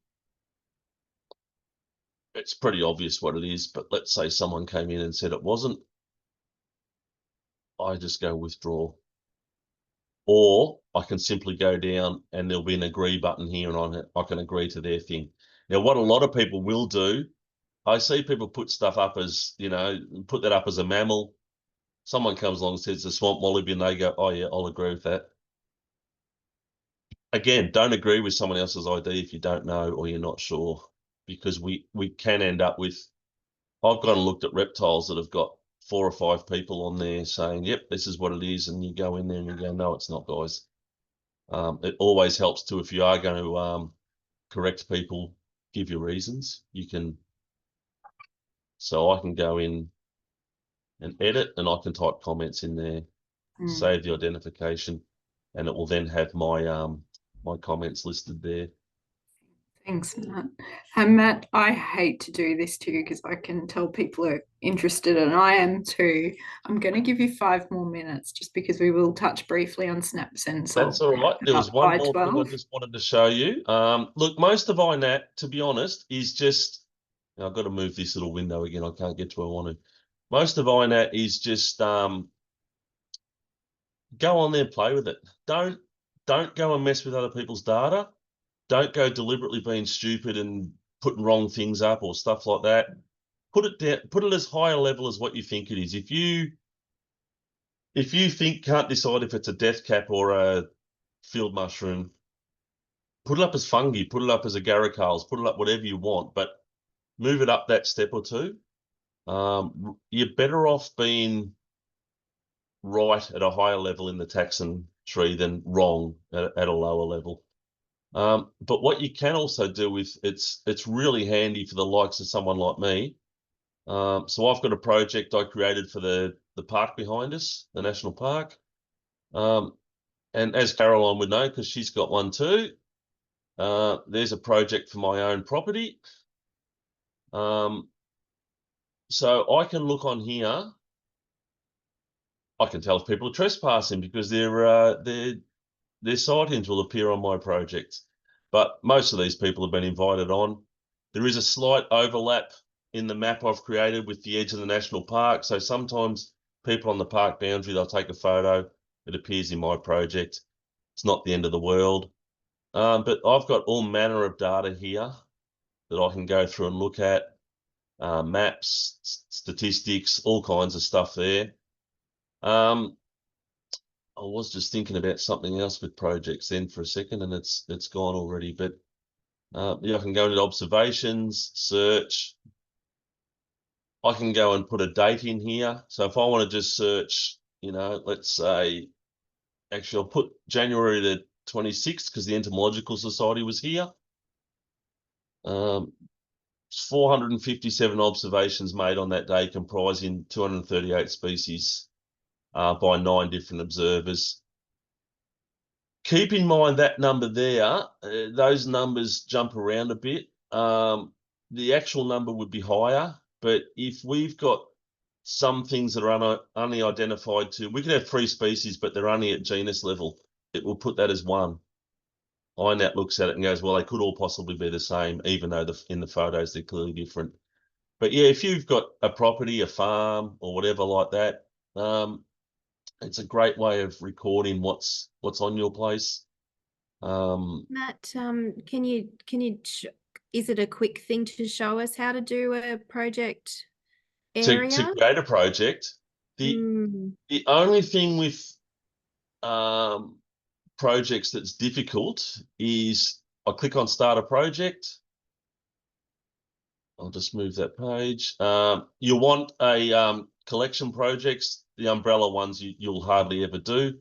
It's pretty obvious what it is, but let's say someone came in and said it wasn't. I just go withdraw. Or I can simply go down and there'll be an agree button here, and I can agree to their thing. Now, what a lot of people will do, I see people put stuff up as, put that up as a mammal. Someone comes along and says the swamp wallaby, and they go, "Oh yeah, I'll agree with that." Again, don't agree with someone else's ID if you don't know or you're not sure, because we can end up with, I've gone and looked at reptiles that have got 4 or 5 people on there saying, "Yep, this is what it is," and you go in there and you go, "No, it's not, guys." It always helps to, if you are going to correct people, give your reasons. So I can go in and edit, and I can type comments in there, save the identification, and it will then have my my comments listed there. Thanks, Matt. And Matt, I hate to do this to you because I can tell people are interested, and I am too. I'm going to give you 5 more minutes just because we will touch briefly on snap sensor. That's all right. There was one more thing I just wanted to show you. Look, most of iNat, to be honest, is just, I've got to move this little window again. I can't get to where I want to. Most of iNat is just go on there and play with it. Don't go and mess with other people's data. Don't go deliberately being stupid and putting wrong things up or stuff like that. Put it down, put it as high a level as what you think it is. If you can't decide if it's a death cap or a field mushroom, put it up as fungi, put it up as agaricales, put it up whatever you want, but move it up that step or two. You're better off being right at a higher level in the taxon tree than wrong at a lower level. But what you can also do with it's really handy for the likes of someone like me. So I've got a project I created for the park behind us, the national park. And as Caroline would know, because she's got one too, there's a project for my own property. So I can look on here. I can tell if people are trespassing because their sightings will appear on my project. But most of these people have been invited on. There is a slight overlap in the map I've created with the edge of the national park. So sometimes people on the park boundary, they'll take a photo. It appears in my project. It's not the end of the world. But I've got all manner of data here that I can go through and look at. Maps, statistics, all kinds of stuff there. I was just thinking about something else with projects then for a second, and it's gone already. But yeah, I can go into observations, search. I can go and put a date in here. So if I want to just search, let's say, actually I'll put January the 26th because the Entomological Society was here. 457 observations made on that day, comprising 238 species by 9 different observers. Keep in mind that number there, those numbers jump around a bit. The actual number would be higher, but if we've got some things that are only identified to, we could have 3 species, but they're only at genus level. It will put that as 1. iNat looks at it and goes, well, they could all possibly be the same, even though in the photos they're clearly different. But yeah, if you've got a property, a farm, or whatever like that, it's a great way of recording what's on your place. Matt, can you is it a quick thing to show us how to do a project area? To create a project, the only thing with projects that's difficult is I click on start a project. I'll just move that page. You want a collection projects, the umbrella ones you'll hardly ever do.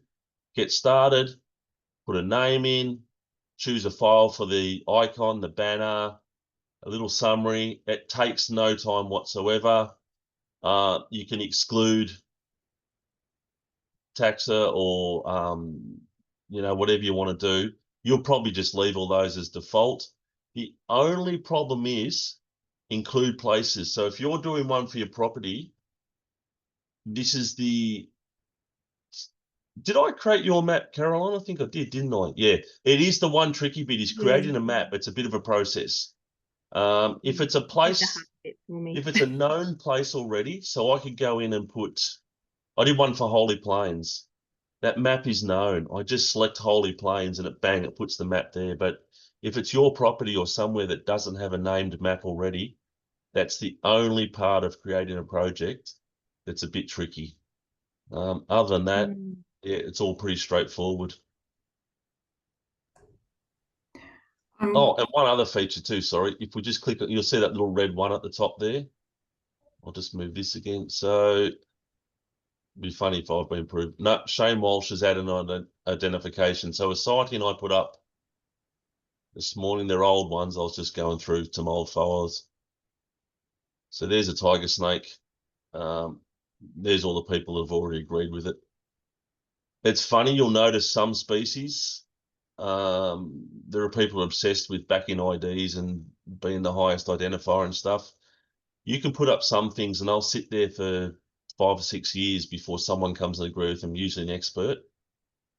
Get started, put a name in, choose a file for the icon, the banner, a little summary. It takes no time whatsoever. You can exclude taxa or whatever you want to do. You'll probably just leave all those as default. The only problem is include places. So if you're doing one for your property, this is the... Did I create your map, Caroline? I think I did, didn't I? Yeah, it is the one tricky bit is creating a map. It's a bit of a process. If it's a place, if it's a known place already, so I could go in and I did one for Holy Plains. That map is known. I just select Holy Plains and it puts the map there. But if it's your property or somewhere that doesn't have a named map already, that's the only part of creating a project that's a bit tricky. Other than that, yeah, it's all pretty straightforward. Oh, and one other feature too, sorry. If we just click it, you'll see that little red one at the top there. I'll just move this again. So it'd be funny if I've been proved. No, Shane Walsh has added an identification. So a sighting I put up this morning, they're old ones. I was just going through some old files. So there's a tiger snake. There's all the people who've already agreed with it. It's funny, you'll notice some species, there are people obsessed with backing IDs and being the highest identifier and stuff. You can put up some things and they'll sit there for 5 or 6 years before someone comes and agrees with them, usually an expert.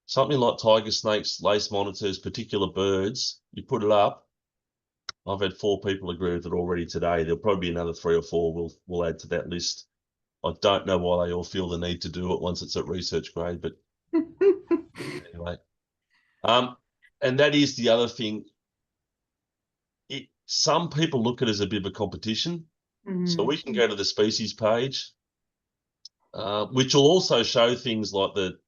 Something like tiger snakes, lace monitors, particular birds, you put it up. I've had 4 people agree with it already today. There'll probably be another 3 or 4 we'll add to that list. I don't know why they all feel the need to do it once it's at research grade, but anyway. And that is the other thing. Some people look at it as a bit of a competition. So we can go to the species page, which will also show things like the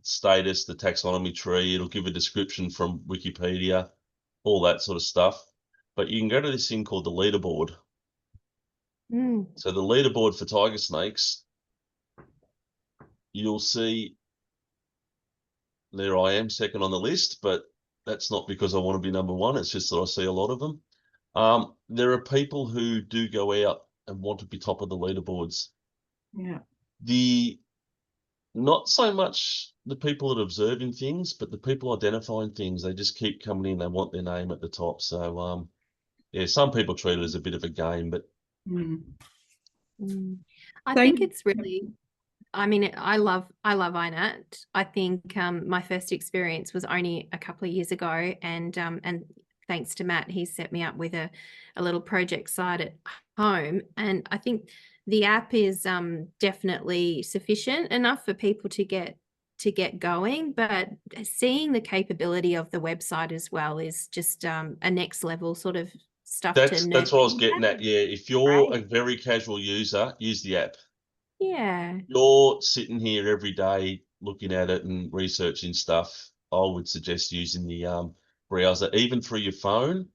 status, the taxonomy tree. It'll give a description from Wikipedia, all that sort of stuff. But you can go to this thing called the leaderboard. So the leaderboard for tiger snakes, you'll see there I am, second on the list, but That's not because I want to be number one. It's just that I see a lot of them. There are people who do go out and want to be top of the leaderboards. Yeah. Not so much the people that are observing things, but the people identifying things. They just keep coming in. They want their name at the top. So, yeah, some people treat it as a bit of a game, but I think it's really, I mean, I love iNat. I think my first experience was only a couple of years ago, and thanks to Matt, he set me up with a little project site at home, and I think the app is definitely sufficient enough for people to get going, but seeing the capability of the website as well is just a next level sort of stuff to that's what I was nurture. getting at. Yeah, if you're a very casual user, use the app. Yeah. You're sitting here every day looking at it and researching stuff. I would suggest using the browser, even through your phone.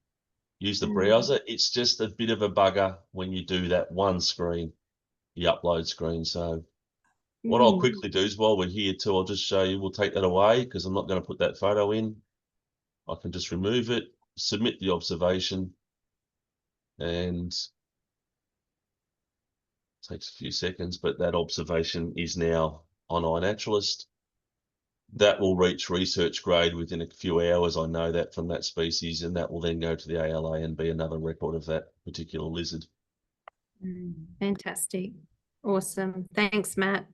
Use the browser. It's just a bit of a bugger when you do that one screen, the upload screen. So what I'll quickly do is, while we're here too, I'll just show you. We'll take that away because I'm not going to put that photo in. I can just remove it, submit the observation, and it takes a few seconds, but that observation is now on iNaturalist. That will reach research grade within a few hours. I know that from that species, and that will then go to the ALA and be another record of that particular lizard. Fantastic. Awesome. Thanks, Matt.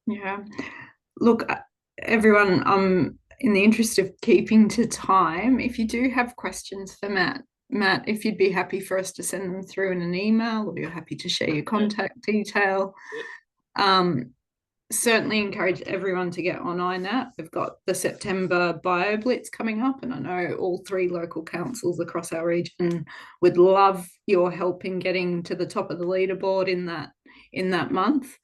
Yeah. Look, everyone, in the interest of keeping to time, if you do have questions for Matt, if you'd be happy for us to send them through in an email, or you're happy to share your contact detail. Certainly encourage everyone to get on iNat. We've got the September Bio Blitz coming up, and I know all 3 local councils across our region would love your help in getting to the top of the leaderboard in that month.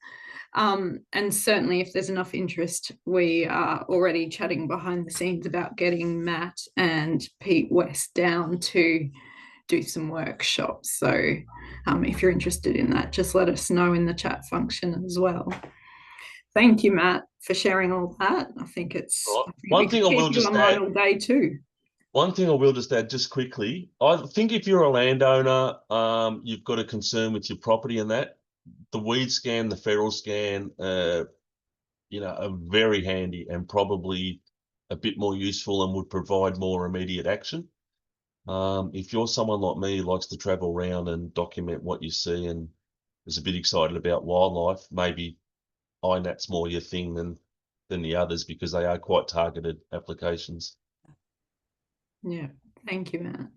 And certainly if there's enough interest, we are already chatting behind the scenes about getting Matt and Pete West down to do some workshops. So if you're interested in that, just let us know in the chat function as well. Thank you, Matt, for sharing all that. I think it's one thing I will just add all day too. One thing I will just add just quickly. I think if you're a landowner, you've got a concern with your property and that. The WeedScan, the FeralScan, are very handy and probably a bit more useful and would provide more immediate action. If you're someone like me who likes to travel around and document what you see and is a bit excited about wildlife, maybe iNat's more your thing than the others, because they are quite targeted applications. Yeah, thank you, Matt.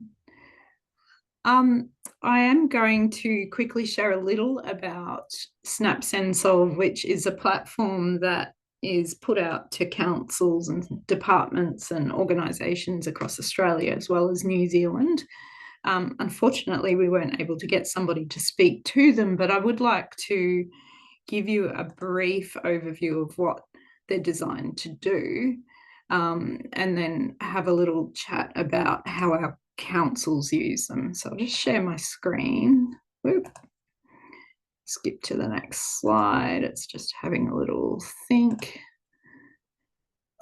I am going to quickly share a little about Snap Send Solve, which is a platform that is put out to councils and departments and organisations across Australia as well as New Zealand. Unfortunately, we weren't able to get somebody to speak to them, but I would like to give you a brief overview of what they're designed to do, and then have a little chat about how our councils use them. So I'll just share my screen. Whoop. Skip to the next slide. It's just having a little think.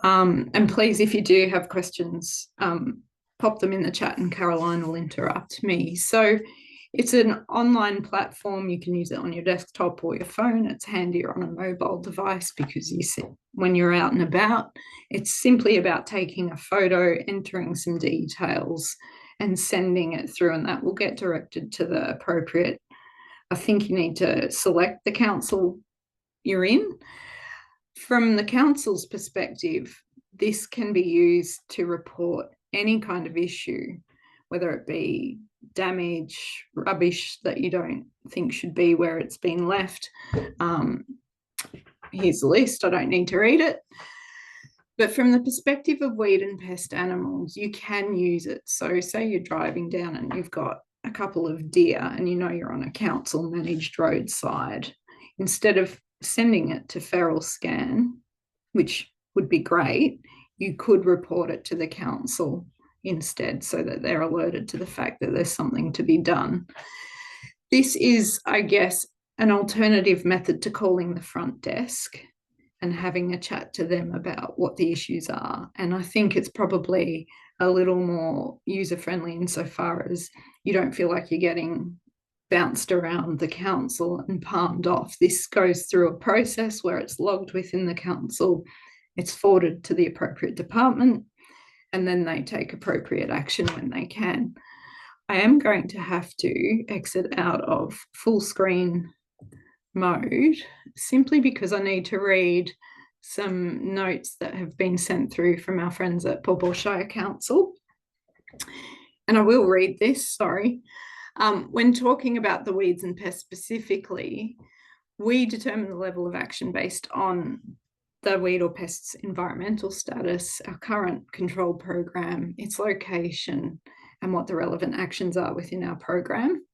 And please, if you do have questions, pop them in the chat and Caroline will interrupt me. So it's an online platform. You can use it on your desktop or your phone. It's handier on a mobile device because you see when you're out and about. It's simply about taking a photo, entering some details and sending it through, and that will get directed to the appropriate. I think you need to select the council you're in. From the council's perspective, this can be used to report any kind of issue, whether it be damage, rubbish that you don't think should be where it's been left. Here's the list. I don't need to read it. But from the perspective of weed and pest animals, you can use it. So say you're driving down and you've got a couple of deer and you know you're on a council managed roadside. Instead of sending it to FeralScan, which would be great, you could report it to the council instead so that they're alerted to the fact that there's something to be done. This is, I guess, an alternative method to calling the front desk. and having a chat to them about what the issues are. And I think it's probably a little more user-friendly insofar as you don't feel like you're getting bounced around the council and palmed off. This goes through a process where it's logged within the council, it's forwarded to the appropriate department, and then they take appropriate action when they can. I am going to have to exit out of full screen mode simply because I need to read some notes that have been sent through from our friends at Paw Paw Shire Council. And I will read this, sorry. When talking about the weeds and pests specifically, we determine the level of action based on the weed or pest's environmental status, our current control program, its location, and what the relevant actions are within our program.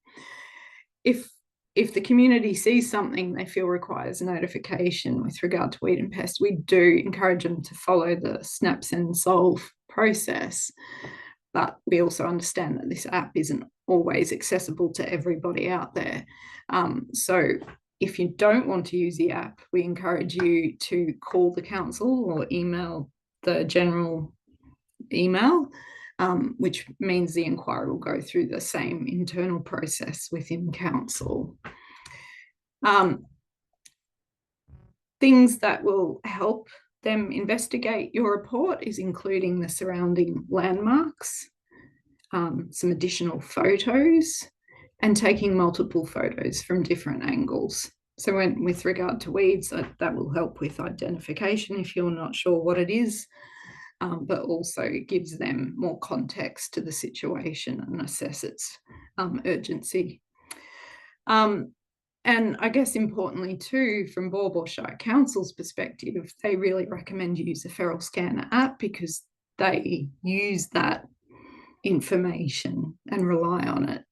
If the community sees something they feel requires notification with regard to weed and pest, we do encourage them to follow the snap, send, solve process. But we also understand that this app isn't always accessible to everybody out there. So if you don't want to use the app, we encourage you to call the council or email the general email, which means the inquiry will go through the same internal process within council. Things that will help them investigate your report is including the surrounding landmarks, some additional photos, and taking multiple photos from different angles. So with regard to weeds, that will help with identification if you're not sure what it is, but also gives them more context to the situation and assess its urgency. And I guess importantly too, from Paw Paw Shire Council's perspective, they really recommend you use the FeralScan app because they use that information and rely on it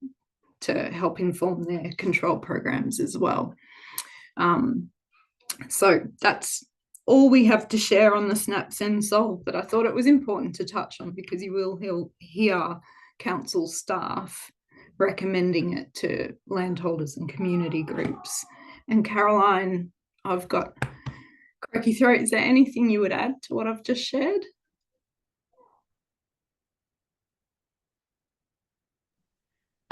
to help inform their control programs as well. So that's all we have to share on the Snap, Send, Solve, but I thought it was important to touch on because you will hear council staff recommending it to landholders and community groups. And Caroline, I've got croaky throat. Is there anything you would add to what I've just shared?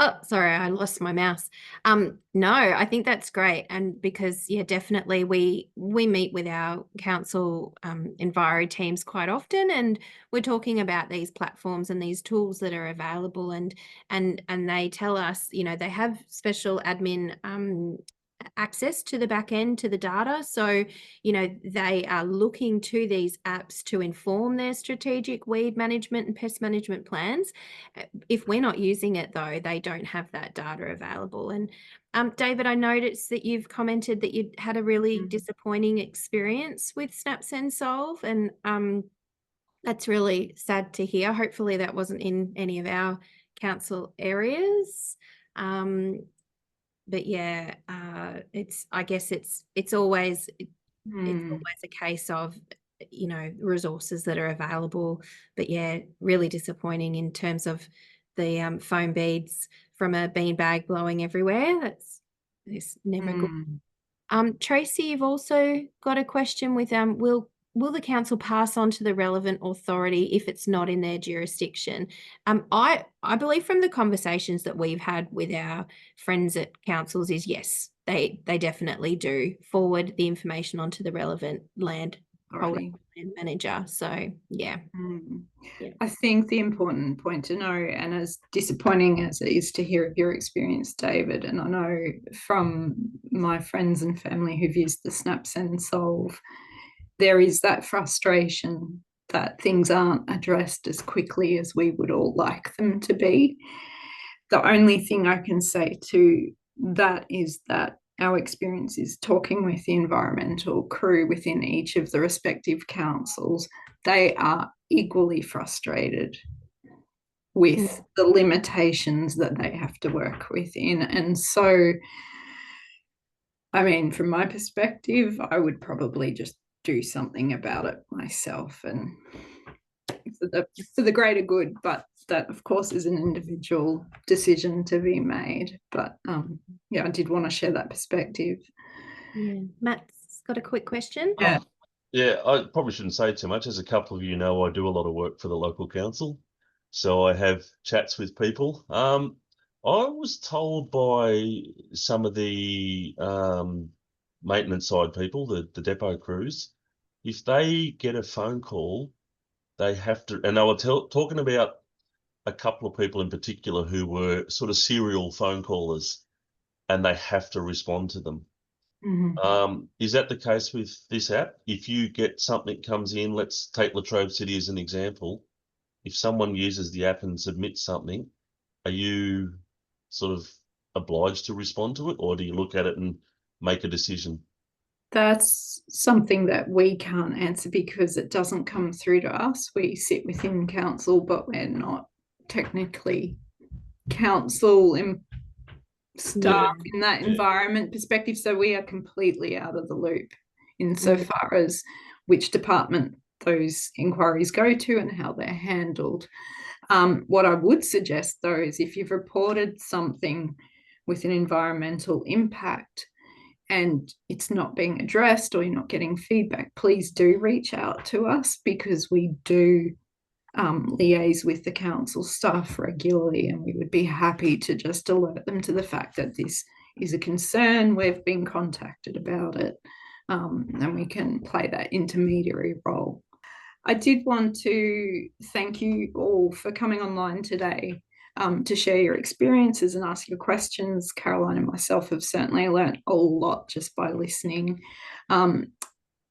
Oh, sorry, I lost my mouse. No, I think that's great. And because, yeah, definitely we meet with our council enviro teams quite often, and we're talking about these platforms and these tools that are available, and they tell us, you know, they have special admin access to the back end to the data. So, you know, they are looking to these apps to inform their strategic weed management and pest management plans. If we're not using it though, they don't have that data available. And David, I noticed that you've commented that you had a really disappointing experience with Snap, Send, Solve, and that's really sad to hear. Hopefully that wasn't in any of our council areas. But yeah, I guess it's always a case of, you know, resources that are available. But yeah, really disappointing in terms of the foam beads from a beanbag blowing everywhere. It's never good. Tracy, you've also got a question with will the council pass on to the relevant authority if it's not in their jurisdiction? I believe from the conversations that we've had with our friends at councils is yes, they definitely do forward the information onto the relevant land manager. So yeah. I think the important point to know, and as disappointing as it is to hear of your experience, David, and I know from my friends and family who've used the Snap, Send, Solve, there is that frustration that things aren't addressed as quickly as we would all like them to be. The only thing I can say to that is that our experience is talking with the environmental crew within each of the respective councils. They are equally frustrated with the limitations that they have to work within. And so, I mean, from my perspective, I would probably just do something about it myself and for the greater good, but that of course is an individual decision to be made. But yeah, I did want to share that perspective. Yeah, Matt's got a quick question. Yeah, Yeah, I probably shouldn't say too much. As a couple of you know, I do a lot of work for the local council, so I have chats with people. I was told by some of the maintenance side people, the depot crews, if they get a phone call, they have to, and they were talking about a couple of people in particular who were sort of serial phone callers, and they have to respond to them. Is that the case with this app? If you get something comes in, let's take Latrobe City as an example. If someone uses the app and submits something, are you sort of obliged to respond to it, or do you look at it and make a decision? That's something that we can't answer because it doesn't come through to us. We sit within council, but we're not technically council staff in that environment perspective. So we are completely out of the loop insofar as which department those inquiries go to and how they're handled. What I would suggest, though, is if you've reported something with an environmental impact and it's not being addressed or you're not getting feedback, please do reach out to us, because we do liaise with the council staff regularly, and we would be happy to just alert them to the fact that this is a concern. We've been contacted about it, and we can play that intermediary role. I did want to thank you all for coming online today to share your experiences and ask your questions. Caroline and myself have certainly learnt a lot just by listening. And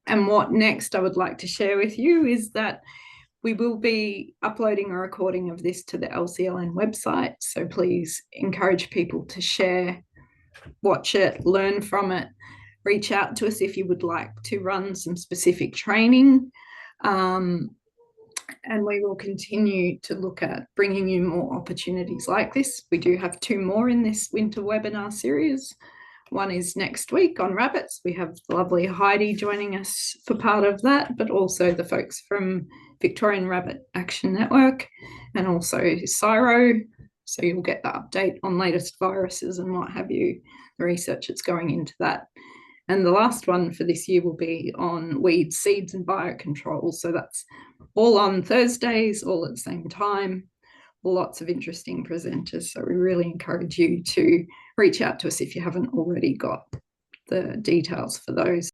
what next I would like to share with you is that we will be uploading a recording of this to the LCLN website. So please encourage people to share, watch it, learn from it, reach out to us if you would like to run some specific training. And we will continue to look at bringing you more opportunities like this. We do have 2 more in this winter webinar series. One is next week on rabbits. We have the lovely Heidi joining us for part of that, but also the folks from Victorian Rabbit Action Network and also CSIRO. So you'll get the update on latest viruses and what have you, the research that's going into that. And the last one for this year will be on weed seeds and biocontrol. So that's all on Thursdays, all at the same time. Lots of interesting presenters. So we really encourage you to reach out to us if you haven't already got the details for those.